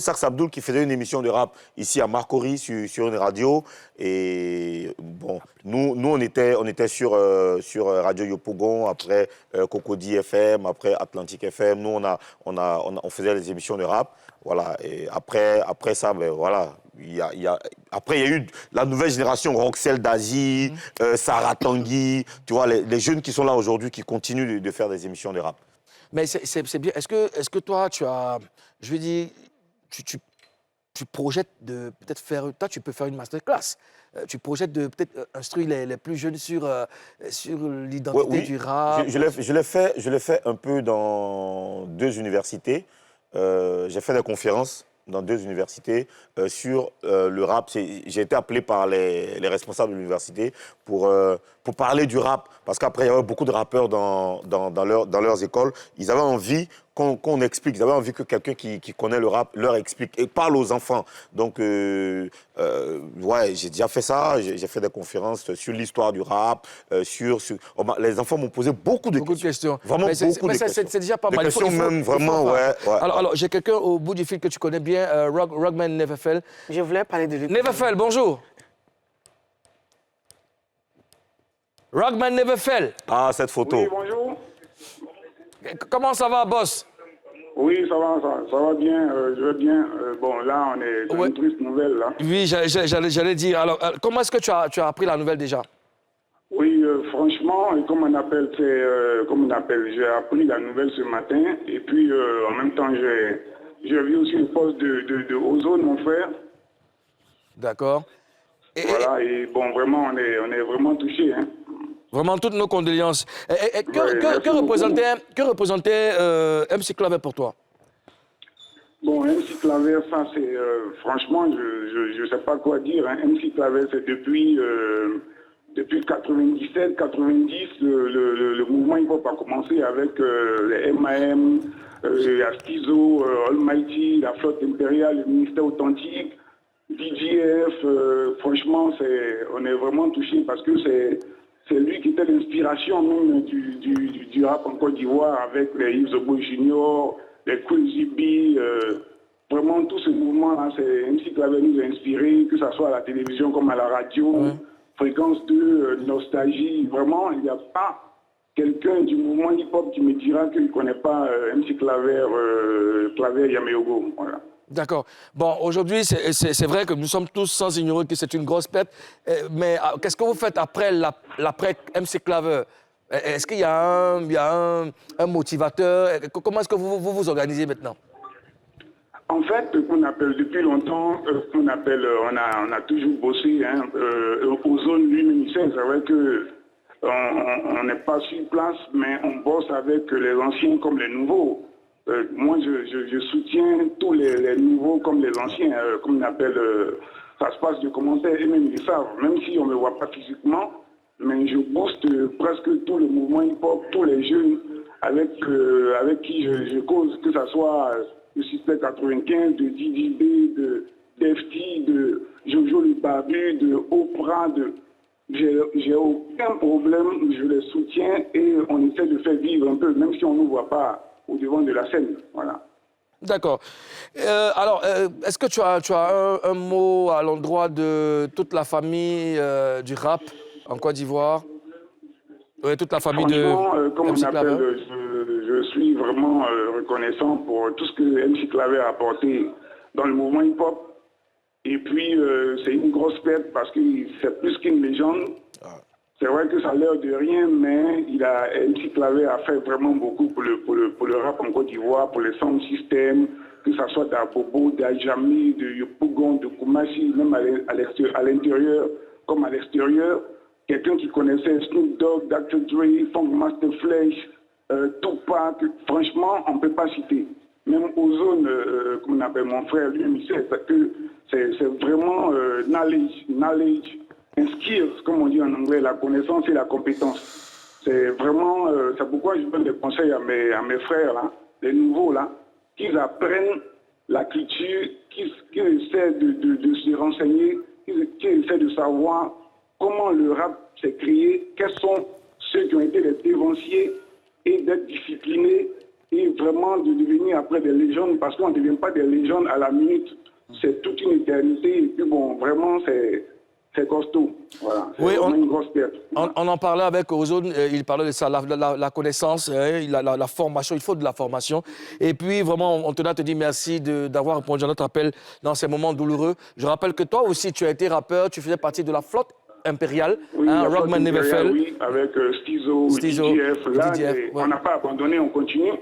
qui faisait une émission de rap ici à Marcory sur une radio. Et bon, nous on était sur Radio Yopougon, après Cocody FM, après Atlantique FM. Nous on faisait les émissions de rap. Voilà. Et après ça, ben voilà. Après, il y a eu la nouvelle génération, Roxel Dazi, Sarah Tanguy, tu vois, les jeunes qui sont là aujourd'hui, qui continuent de faire des émissions de rap. Mais c'est bien. Est-ce que toi, tu as, je veux dire, tu projettes de peut-être faire, toi, tu peux faire une masterclass. Tu projettes de peut-être instruire les plus jeunes sur l'identité du rap. Je l'ai fait un peu dans 2 universités. J'ai fait des conférences dans 2 universités sur le rap. J'ai été appelé par les responsables de l'université pour parler du rap. Parce qu'après, il y avait beaucoup de rappeurs dans leurs écoles. Ils avaient envie qu'on explique. Ils avaient envie que quelqu'un qui connaît le rap leur explique et parle aux enfants. Donc, ouais, j'ai déjà fait ça. J'ai fait des conférences sur l'histoire du rap. Les enfants m'ont posé beaucoup de questions. Vraiment beaucoup de questions. C'est déjà pas mal. Des questions même, vraiment, ouais. Alors, j'ai quelqu'un au bout du fil que tu connais bien, Rugman Neverfell. Je voulais parler de lui. Neverfell, bonjour. Rugman Neverfell. Ah, cette photo. Oui, bonjour. Comment ça va, boss? Oui, ça va bien, je vais bien. Bon, là, on est sur une triste nouvelle, là. Oui, j'allais dire. Alors, comment est-ce que tu as appris la nouvelle déjà? Oui, franchement, j'ai appris la nouvelle ce matin. Et puis, en même temps, j'ai vu aussi le poste de Ozone, mon frère. D'accord. Voilà, et bon, vraiment, on est vraiment touchés, hein. Vraiment, toutes nos condoléances. Que représentait MC Claver pour toi? Bon, MC Claver, ça, c'est... franchement, je ne sais pas quoi dire. Hein. MC Claver, c'est depuis 97, 90, le mouvement hip-hop a commencé avec les MAM, Astizo, Almighty, la flotte impériale, le ministère authentique, DJF. Franchement, on est vraiment touchés parce que c'est lui qui était l'inspiration même du rap en Côte d'Ivoire avec les Yves Zobo Junior, les Quincy B. Vraiment, tout ce mouvement-là, c'est MC Claver nous a inspiré, que ce soit à la télévision comme à la radio, Fréquence 2, Nostalgie. Vraiment, il n'y a pas quelqu'un du mouvement hip-hop qui me dira qu'il ne connaît pas MC Claver, Claver Yameogo. Voilà. D'accord. Bon, aujourd'hui, c'est vrai que nous sommes tous sans ignorer que c'est une grosse perte. Mais qu'est-ce que vous faites après MC Claver? Est-ce qu'il y a un motivateur? Comment est-ce que vous organisez maintenant? En fait, on appelle depuis longtemps, on a toujours bossé. Ozone lui-même, c'est vrai que on n'est pas sur place, mais on bosse avec les anciens comme les nouveaux. Moi, je soutiens tous les nouveaux comme les anciens, comme on appelle. Ça se passe de commentaires et même ils savent, même si on ne me voit pas physiquement, mais je booste presque tout le mouvement hip-hop, tous les jeunes avec qui je cause, que ce soit de Système 95, de Didi B, de Defty, de Jojo le Barbu, de Oprah, j'ai aucun problème, je les soutiens et on essaie de faire vivre un peu, même si on ne nous voit pas au devant de la scène. Voilà. D'accord. Alors, est-ce que tu as un mot à l'endroit de toute la famille du rap en Côte d'Ivoire? Oui, toute la famille de comme MC on appelle, je suis vraiment reconnaissant pour tout ce que MC Claver a apporté dans le mouvement hip-hop. Et puis, c'est une grosse perte parce que c'est plus qu'une légende. C'est vrai que ça a l'air de rien, mais MC Claver a fait vraiment beaucoup pour le rap en Côte d'Ivoire, pour les sound systems, que ce soit d'Abobo, d'Ajami, de Yopougon, de Koumassi, même à l'intérieur comme à l'extérieur. Quelqu'un qui connaissait Snoop Dogg, Dr. Dre, Funk Master Flesh, Tupac, franchement, on ne peut pas citer. Même Ozone, comme on appelle mon frère, lui, il sait que c'est vraiment knowledge and skills, comme on dit en anglais, la connaissance et la compétence. C'est vraiment, c'est pourquoi je donne des conseils à mes frères, là, les nouveaux, là, qu'ils apprennent la culture, qu'ils essaient de se renseigner, qu'ils essaient de savoir comment le rap s'est créé, quels sont ceux qui ont été les dévanciers et d'être disciplinés et vraiment de devenir après des légendes, parce qu'on ne devient pas des légendes à la minute. C'est toute une éternité et puis bon, vraiment, c'est costaud. Voilà. C'est une grosse perte. On en parlait avec Ozone, il parlait de ça, la connaissance, la formation, il faut de la formation. Et puis, vraiment, on tenait à te dire merci d'avoir répondu à notre appel dans ces moments douloureux. Je rappelle que toi aussi, tu as été rappeur, tu faisais partie de la flotte impériale, oui, Rockman Never Fell. Oui, avec Stizo, DJF. Là, on n'a pas abandonné, on continue.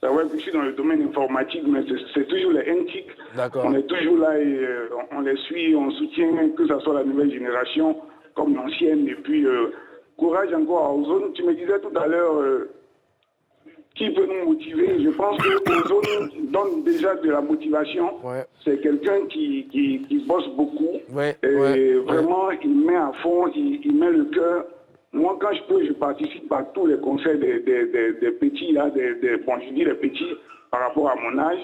C'est vrai que je suis dans le domaine informatique, mais c'est toujours les NTIC. On est toujours là et on les suit, on soutient, que ce soit la nouvelle génération comme l'ancienne. Et puis, courage encore à Ozone. Tu me disais tout à l'heure, qui peut nous motiver? Je pense que Ozone donne déjà de la motivation. Ouais. C'est quelqu'un qui bosse beaucoup. Ouais. Et vraiment, il met à fond, il met le cœur. Moi, quand je peux, je participe à tous les conseils des petits, là, bon, je dis les petits par rapport à mon âge,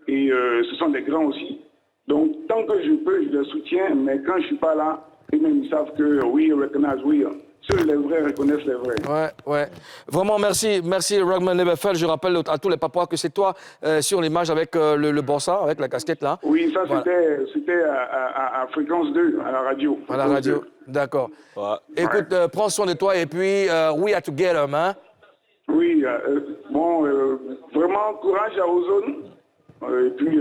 et ce sont des grands aussi. Donc, tant que je peux, je les soutiens, mais quand je ne suis pas là, eux-mêmes, ils savent que oui, recognize, oui. Seuls les vrais reconnaissent les vrais. Ouais. Vraiment, merci Rockman Never Fell. Je rappelle à tous les papouas que c'est toi sur l'image avec le bossa, avec la casquette là. Oui, ça voilà. C'était à Fréquence 2, à la radio. À la radio, d'accord. Ouais. Écoute, prends soin de toi et puis we are together, man. Oui, bon, vraiment courage à Ozone. Et puis,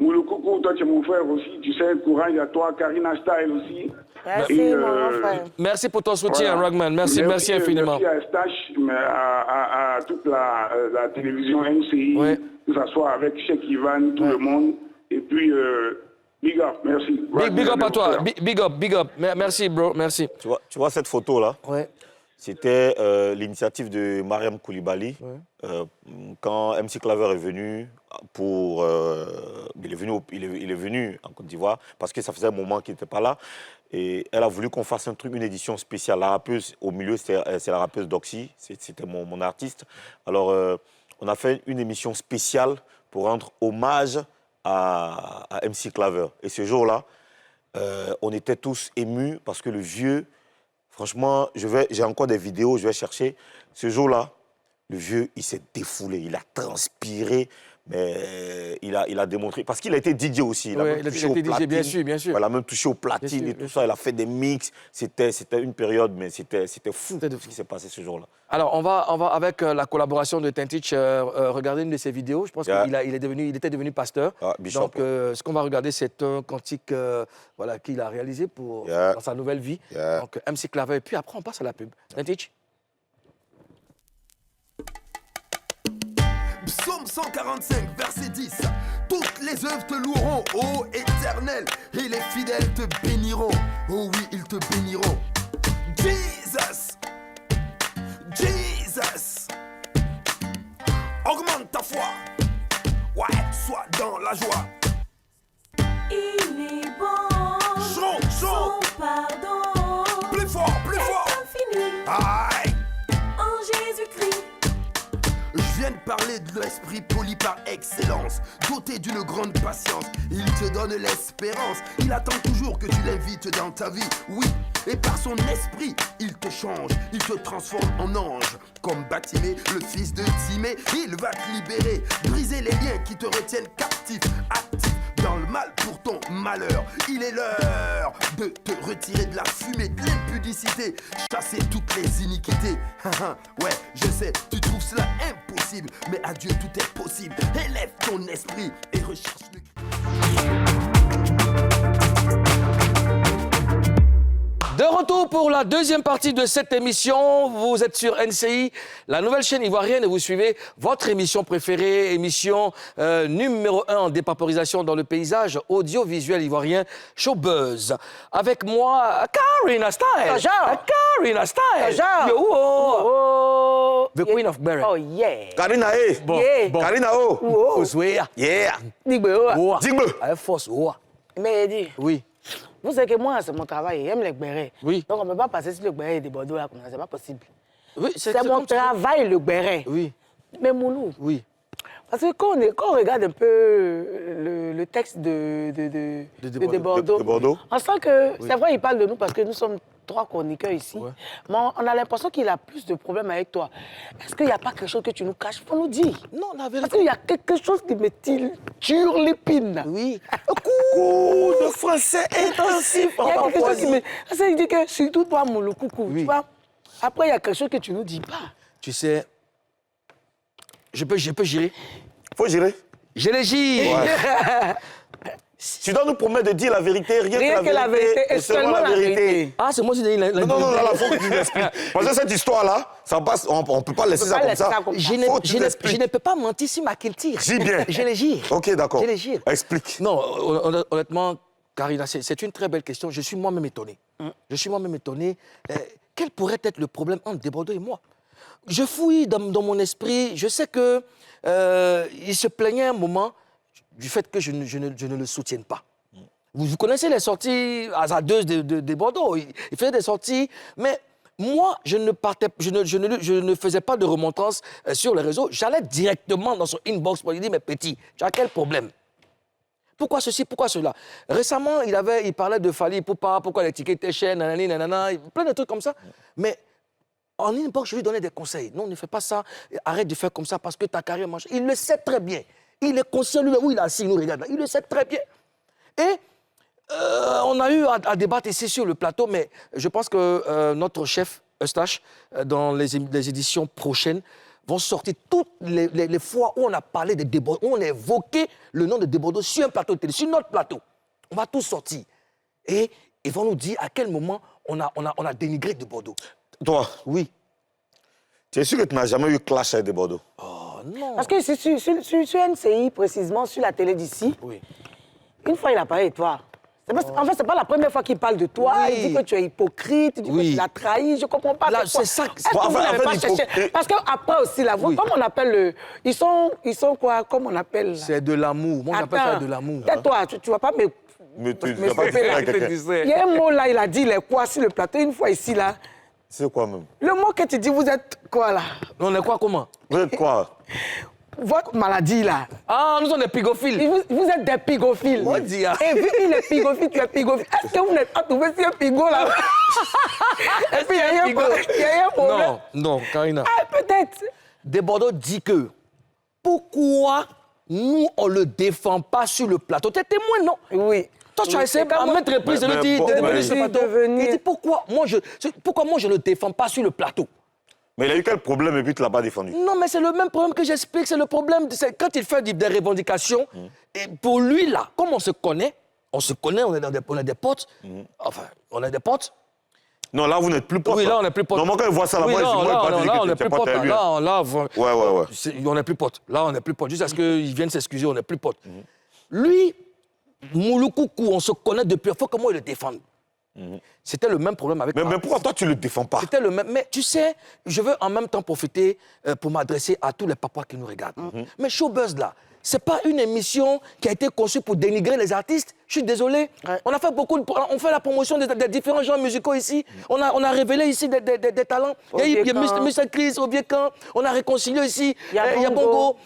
Mouloukoukou, toi tu es mon frère aussi, tu sais, courage à toi, Karina Style aussi. Merci, mon frère. Merci pour ton soutien, voilà. Rockman. Merci infiniment. Merci à Stache, à toute la télévision NCI, que ce soit avec Cheikh Ivan, tout le monde. Et puis, big up, merci. Big up à toi, big up. Merci, bro, merci. Tu vois cette photo-là? Ouais. C'était l'initiative de Mariam Koulibaly. Quand MC Claver est venu il est venu en Côte d'Ivoire parce que ça faisait un moment qu'il n'était pas là. Et elle a voulu qu'on fasse un truc, une édition spéciale. La rappeuse, au milieu, c'est la rappeuse Doxy, c'était mon artiste. Alors, on a fait une émission spéciale pour rendre hommage à MC Claver. Et ce jour-là, on était tous émus parce que le vieux, franchement, j'ai encore des vidéos, je vais chercher. Ce jour-là, le vieux, il s'est défoulé, il a transpiré, mais il a démontré. Parce qu'il a été DJ aussi. Il a même touché aux platines. Bien sûr, bien sûr. Il a même touché aux platines et tout ça. Il a fait des mix. C'était une période, mais c'était fou ce qui s'est passé ce jour-là. Alors, on va avec la collaboration de Tintich, regarder une de ses vidéos. Je pense qu'il était devenu pasteur. Donc, ce qu'on va regarder, c'est un cantique qu'il a réalisé dans sa nouvelle vie. Donc, MC Claver. Et puis après, on passe à la pub. Tintich. Psaume 145, verset 10. Toutes les œuvres te loueront, ô Éternel, et les fidèles te béniront. Oh oui, ils te béniront. Jesus, Jesus. Augmente ta foi. Ouais, sois dans la joie. Il est bon. Chante, Son pardon. Plus fort, plus fort. Infini. Aïe. En Jésus-Christ. Je viens de parler de l'esprit poli par excellence, doté d'une grande patience. Il te donne l'espérance, il attend toujours que tu l'invites dans ta vie. Oui, et par son esprit, il te change, il te transforme en ange. Comme Batimée, le fils de Timée, il va te libérer, briser les liens qui te retiennent captif, actif dans le mal pour ton malheur. Il est l'heure de te retirer de la fumée, de l'impudicité, chasser toutes les iniquités. Ouais, je sais, tu trouves cela impossible, mais à Dieu tout est possible. Élève ton esprit et recherche le... De retour pour la deuxième partie de cette émission. Vous êtes sur NCI, la nouvelle chaîne ivoirienne, et vous suivez votre émission préférée, émission numéro 1 en dépaporisation dans le paysage audiovisuel ivoirien, Showbuzz. Avec moi, Karina Style. Karina Style. Yo, oh. The Queen of Beret. Oh, yeah. Karina, hey. Bon, Yeah. bon. Karina, oh. Oswea. Yeah. Oua. Dis-moi. Avec force, oua. Mais dis, Oui. vous savez que moi, c'est mon travail, j'aime les béret. Oui. Donc on ne peut pas passer sur le béret des Bordeaux là comme ça, c'est pas possible. Oui, C'est mon comme ça. travail, le béret. Oui, Mais Moulou, oui. parce que quand on regarde un peu le texte de Bordeaux, De Bordeaux. on sent que, c'est vrai, il parle de nous parce que nous sommes 3 chroniqueurs ici, Ouais. mais on a l'impression qu'il a plus de problèmes avec toi. Est-ce qu'il n'y a pas quelque chose que tu nous caches? Il faut nous dire. Non, la Parce vérité. qu'il y a quelque chose qui me tire l'épine. Oui. Cours de français intensif. Il y a quelque chose qui me... Ça veut dire que surtout toi, Moulou, coucou, Oui. tu vois. Après, il y a quelque chose que tu nous dis pas. Tu sais, je peux gérer. Faut gérer. Je les gire. Tu dois nous promettre de dire la vérité, Rien que la vérité, et seulement la vérité. Ah, c'est moi qui dis la Non, là, faut que tu l'expliques. Parce que cette histoire-là, ça passe, on ne peut pas laisser ça comme ça. Faut que tu l'expliques. Je ne peux pas mentir sur ma culture. Dis bien. Je les gire. Ok, d'accord. Je les gire. Explique. Non, honnêtement, Karina, c'est une très belle question. Je suis moi-même étonné. Je suis moi-même étonné. Quel pourrait être le problème entre Desbordeaux et moi? Je fouille dans mon esprit. Je sais que il se plaignait un moment du fait que je ne le soutienne pas. Vous connaissez les sorties hasardeuses de Bordeaux. Il faisait des sorties, mais moi, je ne faisais pas de remontrances sur les réseaux. J'allais directement dans son inbox pour lui dire, mais petit, tu as quel problème? Pourquoi ceci, pourquoi cela? Récemment, il parlait de Fally Ipupa, pourquoi les tickets étaient chers, nanani, nanana, plein de trucs comme ça. Mais en inbox, je lui donnais des conseils. Non, ne fais pas ça, arrête de faire comme ça parce que ta carrière marche. Il le sait très bien. Il est conscient, lui, où il est assis, il nous regarde là. Il le sait très bien. Et on a eu à débattre ici sur le plateau, mais je pense que notre chef, Eustache, dans les éditions prochaines, vont sortir toutes les fois où on a parlé de Desbordeaux, où on a évoqué le nom de Desbordeaux sur un plateau de télé, sur notre plateau. On va tout sortir. Et ils vont nous dire à quel moment on a dénigré Desbordeaux. Toi, Oui. tu es sûr que tu n'as jamais eu clash avec Desbordeaux? Oh non. Parce que sur NCI, précisément, sur la télé d'ici, Oui. une fois, il a parlé de toi. En fait, c'est pas la première fois qu'il parle de toi. Oui. Il dit que tu es hypocrite, il dit que tu l'as trahi. Je comprends pas. Là, pourquoi. c'est ça. Est-ce que vous n'avez pas cherché? Parce qu'après aussi, là, Oui. comme on appelle ils sont quoi? Comme on appelle là? C'est de l'amour. Moi, j'appelle ça de l'amour. Peut-être toi, tu vas pas Mais tu Mais n'as pas dit c'est ça à pas- quelqu'un. Il y a un mot là, il a dit les quoi sur le plateau une fois ici là. C'est quoi même? Le mot que tu dis, vous êtes quoi là? On est quoi, comment? Vous êtes quoi? Votre maladie là. Ah, nous sommes des pigophiles. Et vous êtes des pigophiles. On dit, ah. Et vu qu'il est pigophile, tu es pigophile. Est-ce que vous n'êtes pas trouvé sur un pigot là? Et puis il y a un problème. Non, Karina. Ah, peut-être. Desbordeaux dit que pourquoi nous, on ne le défend pas sur le plateau? Tu es témoin, non? Oui. Toi, tu as essayé à maintes reprises de Mais le dire, bon, de mais- venir sur le plateau. devenir- Il dit pourquoi moi, je ne le défends pas sur le plateau? Mais il a eu quel problème et puis tu ne l'as pas défendu? Non, mais c'est le même problème que j'explique. C'est le problème, c'est quand il fait des revendications, et pour lui, là, comme on se connaît, on est des potes, enfin, on est des potes. Non, là, vous n'êtes plus potes. Oui, là, on n'est plus potes. Normalement, quand il voit ça, là, Oui, moi, là, je ne là, pas là, dire on que n'est tu plus n'es pas potes. à lui. Ouais. On n'est plus potes. Là, on n'est plus potes. Juste parce qu'ils viennent s'excuser, on n'est plus potes. Lui, Mouloukoukou, on se connaît depuis. Il faut que moi, il le défende. C'était le même problème avec Mais pourquoi toi, tu ne le défends pas? C'était le même. Mais tu sais, je veux en même temps profiter pour m'adresser à tous les papas qui nous regardent. Mais Showbuzz, là, c'est pas une émission qui a été conçue pour dénigrer les artistes. Je suis désolé. Ouais. On a fait on fait la promotion des différents genres musicaux ici. On a révélé ici des talents. Il y a Mr. Chris, Obiekan. On a réconcilié ici. Il y a Il y a Bongo. Bongo.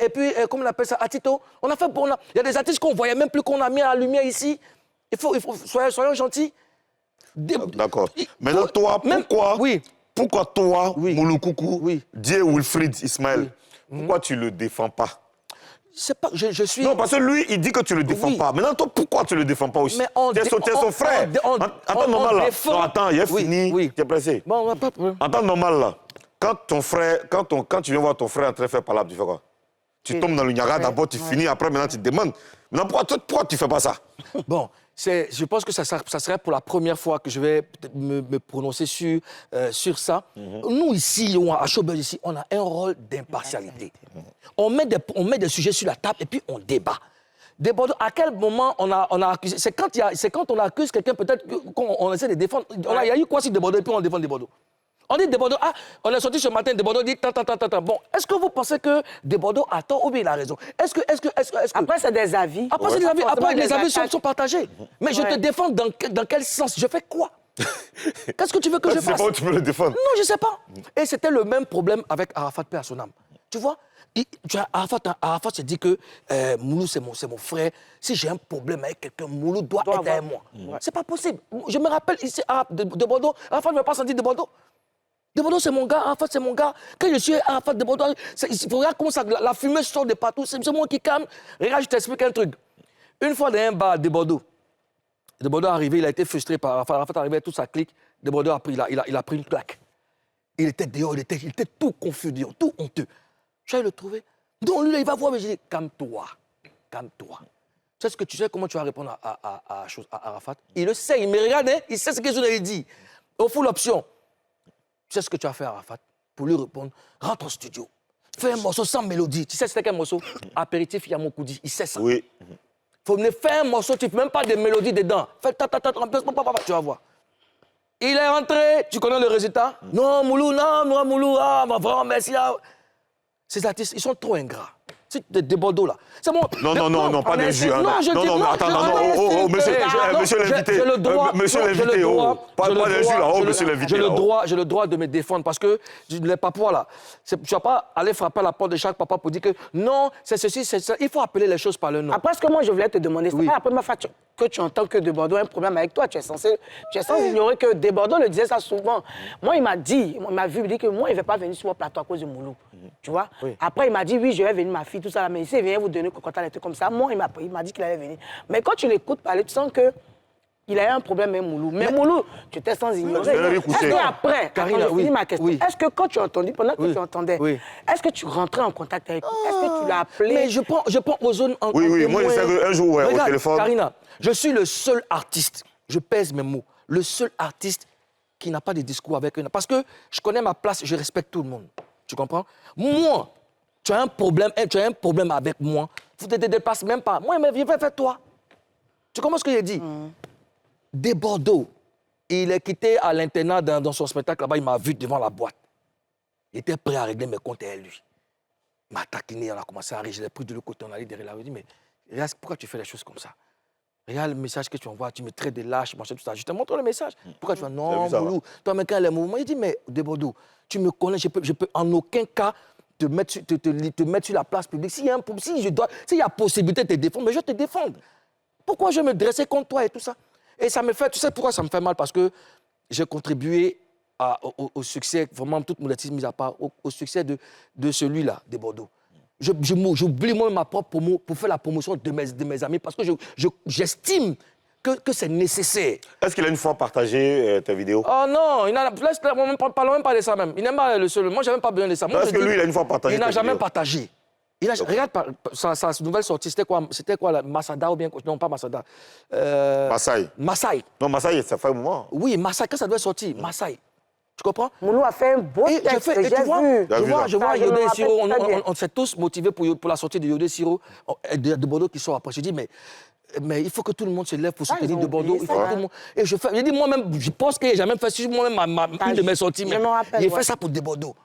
Et puis, comment on appelle ça, Atito. Il y a des artistes qu'on voyait même plus qu'on a mis à la lumière ici. Soyons gentils. D'accord. Maintenant, toi, pourquoi toi, Mouloukoukou, Oui. Dieu Wilfried Ismaël, pourquoi tu ne le défends pas? C'est pas, je suis... Non, parce que lui, il dit que tu ne le défends pas. Maintenant, toi, pourquoi tu ne le défends pas aussi? Mais on Tu es son frère. En temps normal, là. défend- Non, attends, il est Oui, fini. oui. Tu es pressé. Bon, on va pas... En temps normal, là, quand tu viens voir ton frère en train de faire palabre, tu fais quoi? Tu tombes dans le Niagara, d'abord, tu finis, après, maintenant, tu te demandes. Maintenant, pourquoi tu ne fais pas ça? Bon, je pense que ça serait pour la première fois que je vais me prononcer sur ça. Nous, ici, à Showbuzz, ici, on a un rôle d'impartialité. On met des sujets sur la table et puis on débat. Desbordeaux, à quel moment on a accusé? C'est quand on accuse quelqu'un, peut-être qu'on essaie de défendre. Il y a eu quoi sur Desbordeaux et puis on défend Desbordeaux? On dit Desbordeaux, on est sorti ce matin, Desbordeaux dit tant. Bon, est-ce que vous pensez que Desbordeaux a tort ou bien il a raison? Est-ce que... Après, c'est des avis. Après, c'est des avis. Après, les avis attaques. sont partagés. Mais je te défends dans quel sens? Je fais quoi? Qu'est-ce que tu veux que Toi, je tu sais fasse? pas où tu peux le défendre. Non, je ne sais pas. Et c'était le même problème avec Arafat Père à son âme. Tu vois, Arafat se dit que Moulou, c'est mon frère. Si j'ai un problème avec quelqu'un, Moulou doit être avec moi. C'est pas possible. Je me rappelle ici de Bordeaux. Arafat ne veut pas sentir de Bordeaux. De Bordeaux, c'est mon gars. Arafat, c'est mon gars. Quand je suis Arafat de Bordeaux, regarde comment ça, la fumée sort de partout. C'est moi qui calme. Regarde, je t'explique un truc. Une fois dans un bar de Bordeaux est arrivé, il a été frustré par Arafat. Arafat est arrivé avec toute sa clique. De Bordeaux il a pris une claque. Il était dehors, il était tout confus, tout honteux. Je vais le trouver. Donc lui, là, il va voir, mais j'ai dit, calme-toi. Tu sais comment tu vas répondre à Arafat? Il le sait, il me regarde, hein, il sait ce que je lui ai dit. Au fond, l'option. Tu sais ce que tu as fait, Arafat? Pour lui répondre, rentre au studio. Fais un morceau sans mélodie. Tu sais c'était quel morceau? Apéritif Yamokoudi. Il sait ça. Oui. Faut venir faire un morceau, tu ne fais même pas de mélodie dedans. Fais tu vas voir. Il est rentré, tu connais le résultat? Non, Moulou, vraiment, merci. Ces artistes, ils sont trop ingrats. C'est des Bordeaux, là. C'est bon. Non, pas d'injure. Non, monsieur l'invité. J'ai le droit. Monsieur l'invité, pas d'injure, là. Monsieur l'invité, là. J'ai le droit de me défendre parce que les papas, là, tu ne vas pas aller frapper à la porte de chaque papa pour dire que non, c'est ceci, c'est ça. Il faut appeler les choses par le nom. Après, ce que moi, je voulais te demander, c'est pas la première fois que tu entends que Desbordeaux a un problème avec toi. Tu es censé ignorer que Desbordeaux le disait ça souvent. Moi, il m'a vu, il dit que moi, il ne va pas venir sur mon plateau à cause de Moulou. Tu vois? Après, il m'a dit, oui, je vais venir, ma fille, tout ça, là, mais il vient vous donner quand elle était comme ça. Moi, il m'a dit qu'il allait venir. Mais quand tu l'écoutes parler, tu sens que il a eu un problème avec Moulou. Mais Moulou, tu étais sans ignorer. Est-ce qu'après, je finis ma question, est-ce que quand tu as entendu, pendant que tu entendais, est-ce que tu rentrais en contact avec lui? Est-ce que tu l'as appelé? Mais je prends aux zones en Oui, moi, je sais qu'un jour, au téléphone... Karina, je suis le seul artiste, je pèse mes mots, le seul artiste qui n'a pas de discours avec eux. Parce que je connais ma place, je respecte tout le monde. Tu comprends? Moi, tu as un problème avec moi, tu ne te dépasses même pas. Moi, il me fait toi. Tu comprends ce que j'ai dit? Des Bordeaux, il est quitté à l'internat dans son spectacle là-bas, il m'a vu devant la boîte. Il était prêt à régler mes comptes avec lui. Il m'a taquiné, on a commencé à rire, je l'ai pris de l'autre côté, on allait derrière la rue, il dit, mais pourquoi tu fais les choses comme ça? Regarde le message que tu envoies, tu me traites de lâche, machin, tout ça. Je te montre le message. Pourquoi tu vas non, Moulou, toi, mec, quand les mouvements, il dit, mais Debordo, tu me connais, je peux en aucun cas te mettre sur la place publique. S'il y a possibilité de te défendre, mais je te défends. Pourquoi je me dresser contre toi et tout ça? Et ça me fait, tu sais pourquoi ça me fait mal? Parce que j'ai contribué au succès, vraiment, toute modestie mise à part, au succès de celui-là, Debordo. J'oublie moi ma propre promo pour faire la promotion de mes amis parce que j'estime que c'est nécessaire. Est-ce qu'il a une fois partagé tes vidéos? Oh non, parlons même pas de ça même. Il n'aime pas le seul. Moi, j'ai même pas besoin de ça. Est-ce que lui, il a une fois partagé Il n'a jamais partagé. Regarde, sa nouvelle sortie, c'était quoi la Masada ou bien... Non, pas Masada. Massaï. Non, Massaï, ça fait un moment. Oui, Massaï, quand ça doit sortir, Massaï. Tu comprends? Moulou a fait un beau texte, j'ai vu. Je vois Yodé et Siro, on s'est tous motivés pour la sortie de Yodé et Siro, de Bordeaux qui sort après. Je dis, mais il faut que tout le monde se lève pour soutenir de Bordeaux. Il faut que tout le monde... Et j'ai dit, moi-même, je pense que j'ai jamais fait sur moi-même une de mes sorties. J'ai fait ça pour de Bordeaux.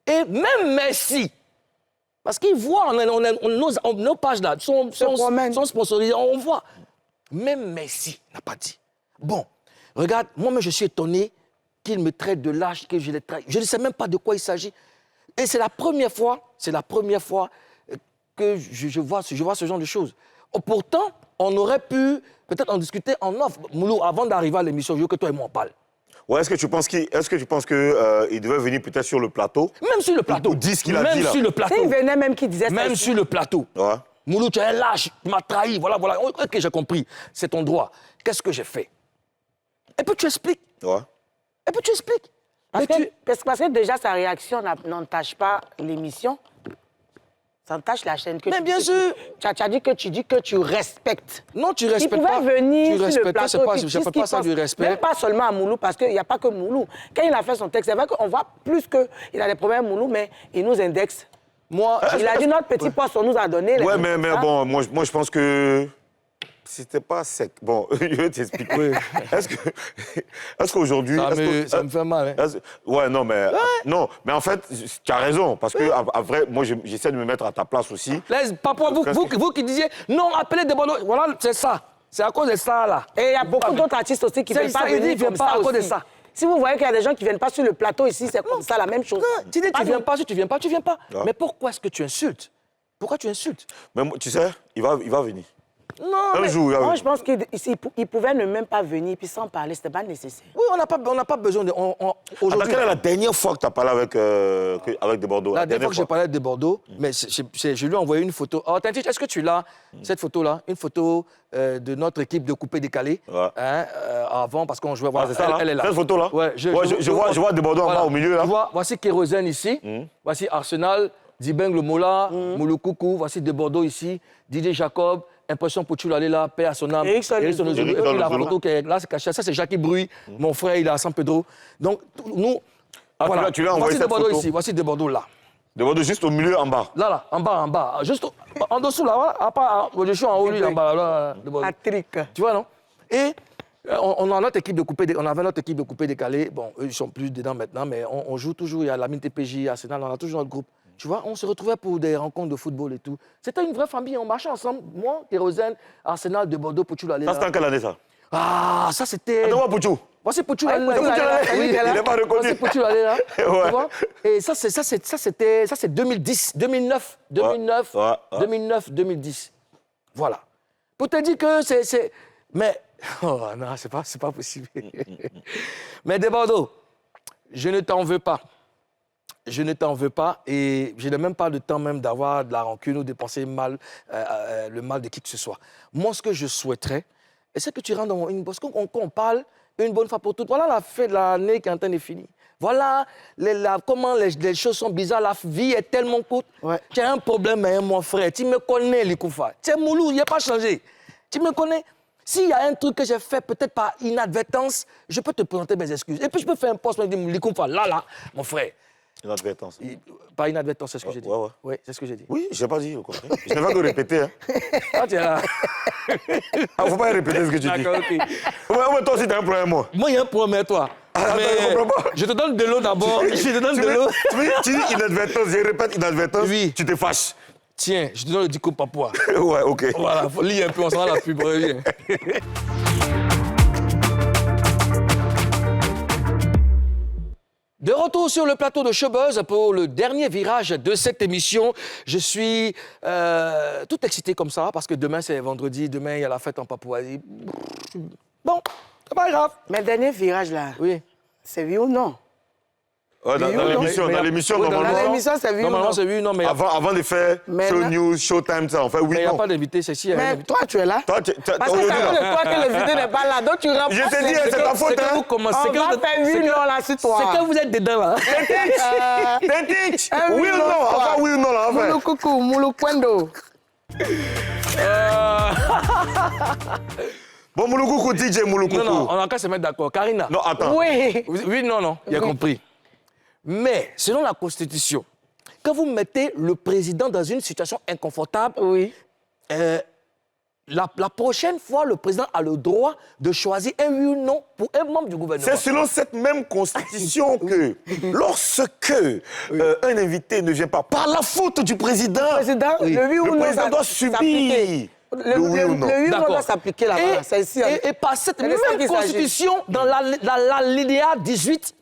Et même Messi, parce qu'ils voient, nos pages là sont sponsorisées, on voit. Même Messi n'a pas dit. Bon, regarde, moi-même, je suis étonné qu'il me traite de lâche, que je les traite. Je ne sais même pas de quoi il s'agit. Et c'est la première fois que je vois ce genre de choses. Pourtant, on aurait pu peut-être en discuter en off. Moulou, avant d'arriver à l'émission, je veux que toi et moi on parle. Ouais, est-ce que tu penses qu'il devait venir peut-être sur le plateau? Même sur le plateau. Pour dire ce qu'il a dit là. Même sur le plateau. Il venait même qui disait ça. Même sur le plateau. Ouais. Moulou, tu es un lâche, tu m'as trahi, voilà. Ok, j'ai compris. C'est ton droit. Qu'est-ce que j'ai fait? Et puis tu expliques. Ouais. Et puis tu expliques. Parce que déjà, sa réaction n'entache pas l'émission. Ça entache la chaîne. Mais bien sûr. Tu as dit que tu respectes. Non, tu respectes pas. Il pouvait venir sur le plateau. Je ne fais pas ça du respect. Même pas seulement à Moulou, parce qu'il n'y a pas que Moulou. Quand il a fait son texte, c'est vrai qu'on voit plus qu'il a des problèmes Moulou, mais il nous indexe. Moi, il a dit notre petit poste, on nous a donné. Ouais, mais bon, moi je pense que c'était pas sec. Bon, je vais t'expliquer. Oui. Est-ce qu'aujourd'hui... Ça me fait mal. Hein. Ouais, non, mais... Ouais. Non, mais en fait, tu as raison. Parce que, après, moi, j'essaie de me mettre à ta place aussi. Papa, vous qui disiez, non, appelez des Bordeaux. Voilà, c'est ça. C'est à cause de ça, là. Et il y a beaucoup d'autres artistes aussi qui ne viennent pas venir comme ça aussi. À cause de ça. Si vous voyez qu'il y a des gens qui ne viennent pas sur le plateau ici, c'est comme ça, la même chose. Non, tu dis, tu viens pas, si tu viens pas, tu viens pas. Ouais. Mais pourquoi est-ce que tu insultes? Pourquoi tu insultes? Mais tu sais, il va venir. Non, un jour, moi, je pense qu'il pouvait ne même pas venir, puis sans parler, c'était pas nécessaire. Oui, on n'a pas besoin de... Aujourd'hui, quelle est la dernière fois que tu as parlé avec des Bordeaux? La dernière fois que j'ai parlé de Bordeaux, mais je lui ai envoyé une photo. Oh, Tintin, est-ce que tu l'as, cette photo-là? Une photo de notre équipe de coupé-décalé. Ouais. avant, parce qu'on jouait... Voilà, c'est ça, là? Elle est là. Cette photo-là? Ouais, je vois des Bordeaux en bas au milieu, là. Voici Kérosène ici. Voici Arsenal, Dibeng le Mola, Moulou Koukou. Voici de Bordeaux ici. Didier Jacob. Impression pour là, là, paix à son âme. Eric Sonozulu. Et puis la photo qui est là, c'est caché. Ça, c'est Jackie Bruy. Mon frère, il est à San Pedro. Donc, nous. Voilà. Tu l'as envoyé cette photo ici. Voici de Bordeaux là. De Bordeaux juste au milieu, en bas. Là, en bas. Juste en dessous, là, voilà. À part, je suis en haut, lui, en bas, là. De Bordeaux. Tu vois, non? Et on a notre équipe de coupé, on avait notre équipe de coupé décalé. Bon, eux, ils sont plus dedans maintenant, mais on joue toujours. Il y a la mine TPJ, Arsenal, on a toujours notre groupe. Tu vois, on se retrouvait pour des rencontres de football et tout. C'était une vraie famille, on marchait ensemble. Moi, Kérosène, Arsenal de Bordeaux, Pouchou là. Ça, c'était en quelle année, ça? Ah, ça, c'était... Attends-moi, Pouchou. Voici Pouchou là. Il n'est pas reconnu. Voici Pouchou là. Ouais. Tu vois? Et ça, c'est 2010, 2009, 2010. Voilà. Pour te dire que c'est... Mais... Oh non, c'est pas possible. Mais de Bordeaux, je ne t'en veux pas. Je ne t'en veux pas et je n'ai même pas le temps même d'avoir de la rancune ou de penser le mal de qui que ce soit. Moi, ce que je souhaiterais, c'est que tu rentres dans mon inbox, qu'on parle une bonne fois pour toutes. Voilà la fête de l'année qui est en train de finir. Voilà comment les choses sont bizarres. La vie est tellement courte. Ouais. Tu as un problème avec mon frère. Tu me connais, Likoufa. Tu es Moulou, il n'a pas changé. Tu me connais. S'il y a un truc que j'ai fait peut-être par inadvertance, je peux te présenter mes excuses. Et puis je peux faire un post, je me dis, Likoufa, là, mon frère. Inadvertance. Pas inadvertance, c'est ce que j'ai dit. Ouais. Oui, c'est ce que j'ai dit. Oui, je n'ai pas dit, au contraire. Je n'ai pas que répéter. Hein. Ah, tiens là. Ah, faut pas répéter ce que tu dis. D'accord, ok. Ouais, toi aussi, t'as un problème, moi. Moi, il y a un problème avec toi. Mais je te donne de l'eau d'abord. Je te donne de l'eau. Tu dis inadvertance, je répète inadvertance. Oui. Tu te fâches. Tiens, je te donne le dico papois. Ouais, ok. Voilà, faut lire un peu, on s'en va la pub, reviens. De retour sur le plateau de Showbuzz pour le dernier virage de cette émission. Je suis tout excité comme ça parce que demain c'est vendredi, demain il y a la fête en Papouasie. Bon, c'est pas grave. Mais le dernier virage là, Oui. c'est oui ou non? Ouais, dans l'émission, Oui, Dans normalement, l'émission, c'est oui ou Normalement non? c'est oui, non, mais avant de faire Mais show là- news, showtime, ça, on fait oui, il n'y a non. pas d'invité, c'est si. Mais toi, tu es là. Toi, Parce que c'est à cause de toi que le vidéo n'est pas là. Donc tu remplaces. Je t'ai dit, c'est ta faute, C'est que hein. vous commencez. On va faire oui ou non là sur toi. C'est que vous êtes dedans là. Tentich. Un Oui ou non? Enfin, oui ou non, là, Moulou enfin. coucou, moulou kwendo. Bon, Mouloukoukou, DJ Mouloukoukou. Non, on a qu'à se mettre d'accord. Karina. Non, attends. Oui. Oui, non, il a Oui. compris. Mais, selon la Constitution, quand vous mettez le président dans une situation inconfortable, Oui. la prochaine fois, le président a le droit de choisir un oui ou non pour un membre du gouvernement. C'est selon cette même constitution que lorsque un invité ne vient pas par la faute du président, Président, Oui. le oui ou le non président ça- doit s'appliquer. subir Le oui ou non. Le oui ou non D'accord. doit s'appliquer là-bas. C'est ici. Et par cette C'est de même ça qu'il s'agit. Constitution, dans l'alinéa 18,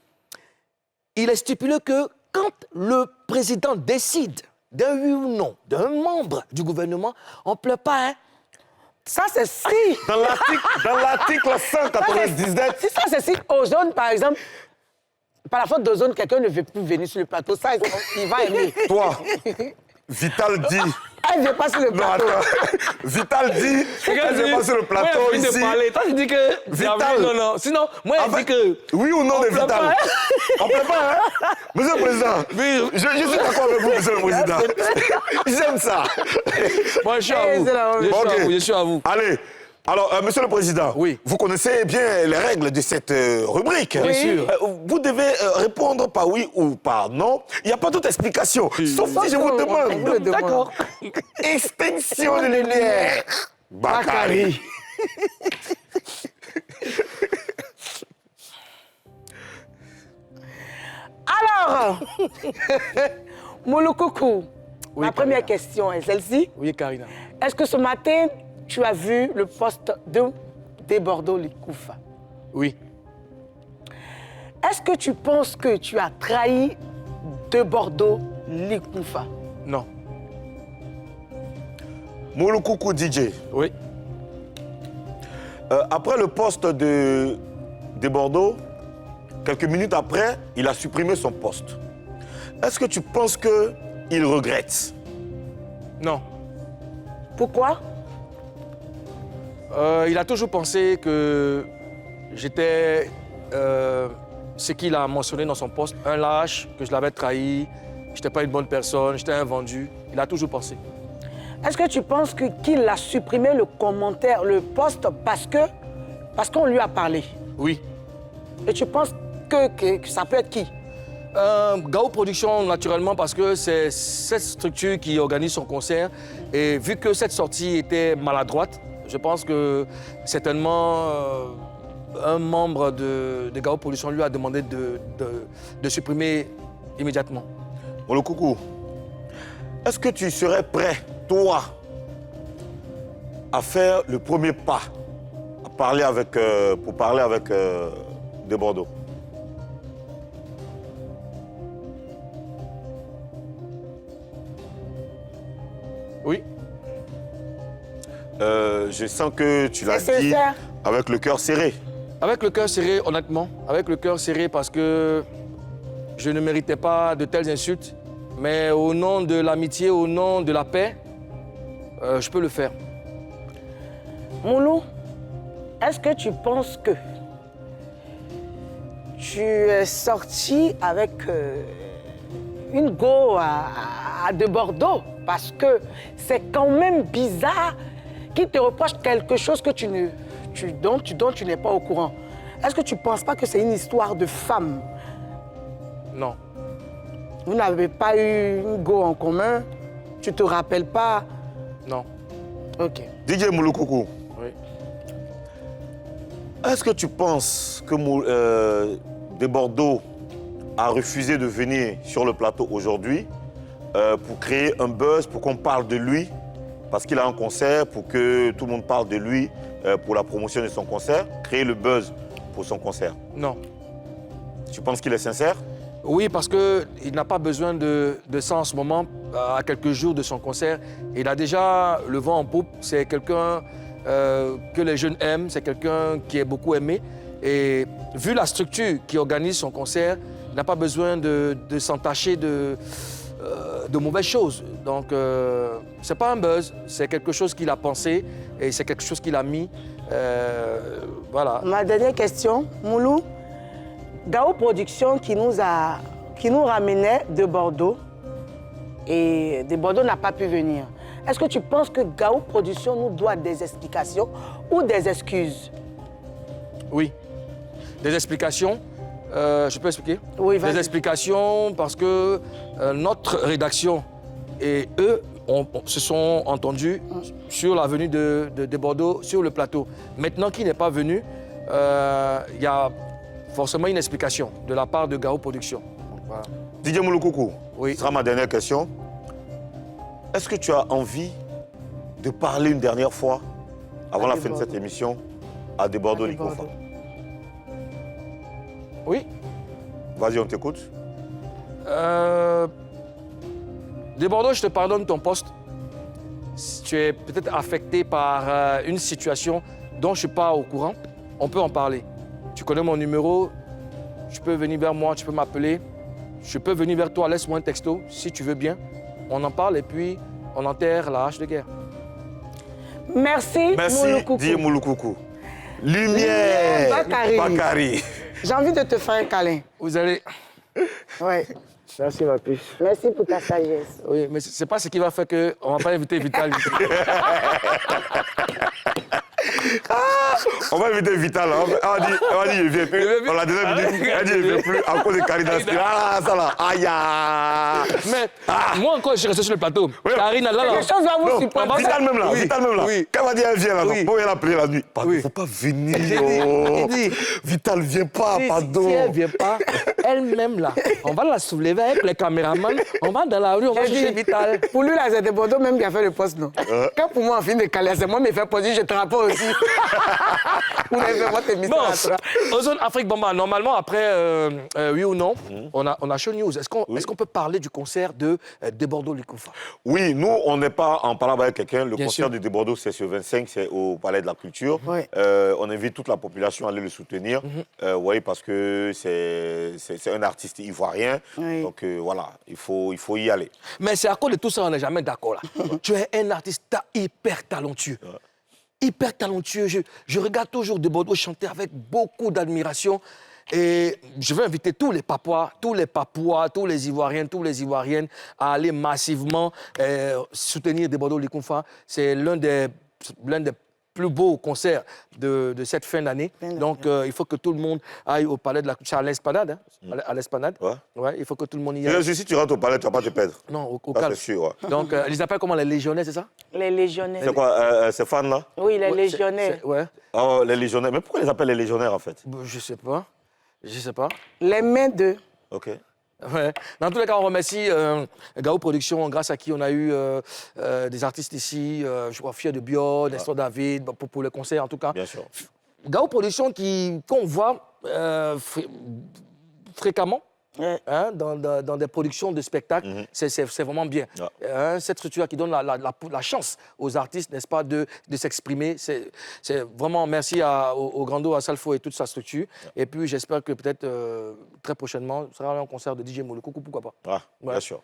il est stipulé que quand le président décide d'un oui ou non d'un membre du gouvernement, on ne pleure pas, hein? Ça, c'est si. Dans l'article 197, Si ça, c'est si Ozone, par exemple, par la faute d'Ozone, quelqu'un ne veut plus venir sur le plateau, ça, il va aimer. toi, Vital dit... Elle ne vient pas sur le Non, plateau. attends. Vital dit qu'elle ne vient pas sur le plateau Moi, il a fini ici. de parler. Toi, tu dis que... Vital. Non. Sinon, moi, il dit que... Oui ou non de pleure Vital? pas, hein? On peut pas, hein? Monsieur le Président, Oui. je suis d'accord avec vous, Monsieur le Président. J'aime ça. Moi, je suis à vous. c'est la même Ok. Je suis à vous. Allez, alors, Monsieur le Président, Oui. vous connaissez bien les règles de cette rubrique. Bien sûr. Vous devez répondre par oui ou par non. Il n'y a pas d'autre explication. Sauf si je vous on vous le demande. demande. D'accord. Extinction de lumière. Bakary. Alors, Moulou coucou. Oui, Ma première Karina. question est celle-ci. Oui, Karina. Est-ce que ce matin, tu as vu le poste de Bordeaux Likoufa? Oui. Est-ce que tu penses que tu as trahi de Bordeaux Likoufa? Non. Mouloukoukou DJ. Oui. Après le poste de Bordeaux, quelques minutes après, il a supprimé son poste. Est-ce que tu penses qu'il regrette? Non. Pourquoi? Il a toujours pensé que j'étais ce qu'il a mentionné dans son poste, un lâche, que je l'avais trahi, je n'étais pas une bonne personne, j'étais un vendu. Il a toujours pensé. Est-ce que tu penses qu'il a supprimé le commentaire, le post, parce qu'on lui a parlé? Oui. Et tu penses que ça peut être qui? Gao Production, naturellement, parce que c'est cette structure qui organise son concert. Et vu que cette sortie était maladroite, je pense que certainement un membre de Gao Production lui a demandé de supprimer immédiatement. Mouloukoukou, est-ce que tu serais prêt, toi, à faire le premier pas pour parler avec de Bordeaux? Oui. Je sens que tu l'as C'est dit sincère. avec le cœur serré. Avec le cœur serré, honnêtement. Avec le cœur serré parce que je ne méritais pas de telles insultes. Mais au nom de l'amitié, au nom de la paix, je peux le faire. Moulou, est-ce que tu penses que tu es sorti avec une go de Bordeaux? Parce que c'est quand même bizarre qu'il te reproche quelque chose que dont tu n'es pas au courant. Est-ce que tu ne penses pas que c'est une histoire de femme? Non. Vous n'avez pas eu une go en commun? Tu te rappelles pas? Non. Ok. DJ Mouloukoukou, Oui. est-ce que tu penses que de Bordeaux a refusé de venir sur le plateau aujourd'hui pour créer un buzz, pour qu'on parle de lui, parce qu'il a un concert, pour que tout le monde parle de lui, pour la promotion de son concert, créer le buzz pour son concert? Non. Tu penses qu'il est sincère? Oui, parce qu'il n'a pas besoin de ça en ce moment, à quelques jours de son concert. Il a déjà le vent en poupe. C'est quelqu'un que les jeunes aiment, c'est quelqu'un qui est beaucoup aimé. Et vu la structure qui organise son concert, il n'a pas besoin de s'entacher de mauvaises choses. Donc, c'est pas un buzz, c'est quelque chose qu'il a pensé et c'est quelque chose qu'il a mis. Voilà. Ma dernière question, Moulou. Gao Production qui nous ramenait de Bordeaux et de Bordeaux n'a pas pu venir. Est-ce que tu penses que Gao Production nous doit des explications ou des excuses? Oui. Des explications. Je peux expliquer? Oui, vas-y. Des explications parce que notre rédaction et eux se sont entendus sur la venue de Bordeaux, sur le plateau. Maintenant qu'il n'est pas venu, il y a forcément une explication de la part de Gao Production. Voilà. DJ Mouloukoukou, Oui. ce sera ma dernière question. Est-ce que tu as envie de parler une dernière fois, avant la fin de cette émission, à Debordo Likofa? Oui. Vas-y, on t'écoute. De Bordeaux, je te pardonne ton poste. Tu es peut-être affecté par une situation dont je ne suis pas au courant. On peut en parler. Tu connais mon numéro, tu peux venir vers moi, tu peux m'appeler. Je peux venir vers toi, laisse-moi un texto, si tu veux bien. On en parle et puis on enterre la hache de guerre. Merci, Merci, Mouloukoukou. DJ Mouloukoukou. Lumière, Bakary. J'ai envie de te faire un câlin. Vous allez... Ouais. Merci ma puce. Merci pour ta sagesse. Oui, mais c'est pas ce qui va faire qu'on ne va pas inviter Vital. On va inviter Vital. On va dire, il ne vient plus. On l'a déjà dit, il ne vient plus à cause de Karina. Ah, ça là, aïe. Mais moi encore, je suis resté sur le plateau. Oui. Karina, là, Quelque chose va vous Non, supporter. Vital même là, Oui. Vital même là. Oui. Quand elle va dire, elle vient là, Oui. bon, elle a appelé la nuit. Pardon, il Oui. ne faut pas venir. J'ai dit. Vital, viens pas, pardon. Si elle ne vient pas, elle-même là, on va la soulever avec les caméramans, on va dans la rue, on va chercher Vital. Pour lui, là, c'était Bordeaux même qui a fait le poste, non? Quand pour moi, on finit de caler, c'est moi qui me fais poser, je te rapporte aussi. Vous avez fait votre émission Bon, à toi. aux zones Afrique, bon, bah, normalement, après, oui ou non, on a show news. Est-ce qu'on peut parler du concert de Bordeaux Likofa? Oui, nous, on n'est pas en parlant avec quelqu'un. Le Bien concert sûr. de Debordo, c'est ce 25, c'est au Palais de la Culture. Oui. On invite toute la population à aller le soutenir. Oui, parce que c'est un artiste ivoirien. Oui. Donc voilà, il faut y aller. Mais c'est à cause de tout ça, on n'est jamais d'accord là. Tu es un artiste hyper talentueux. Hyper talentueux. Je regarde toujours de Bordeaux chanter avec beaucoup d'admiration. Et je veux inviter tous les Papouas, tous les Ivoiriens, tous les Ivoiriennes à aller massivement soutenir de Bordeaux Likofa. C'est l'un des plus beaux concerts de cette fin d'année. Donc, il faut que tout le monde aille au Palais de la Culture, à l'Esplanade. Hein, à l'Esplanade. Ouais. Il faut que tout le monde y aille. Si tu rentres au palais, tu ne vas pas te perdre. Non, au Ça, calme. c'est sûr. Ouais. Donc, ils les appellent comment, les légionnaires, c'est ça? Les légionnaires. C'est quoi, ces fans-là? Oui, les Ouais, légionnaires. Ouais. Oh, les légionnaires. Mais pourquoi ils les appellent les légionnaires, en fait? Je sais pas. Je sais pas. Les mains de... OK. Ouais. Dans tous les cas, on remercie Gao Production, grâce à qui on a eu des artistes ici. Je vois Fier de Bio, Nestor David, pour le concert en tout cas. Bien sûr. Gao Production qu'on voit fréquemment. Hein, dans des productions de spectacles, c'est vraiment bien. Cette structure qui donne la chance aux artistes, n'est-ce pas, de s'exprimer. C'est vraiment merci au Grando, à Salfo et toute sa structure. Et puis j'espère que peut-être très prochainement, ce sera un concert de DJ Mouloukoukou, pourquoi pas. Bien sûr.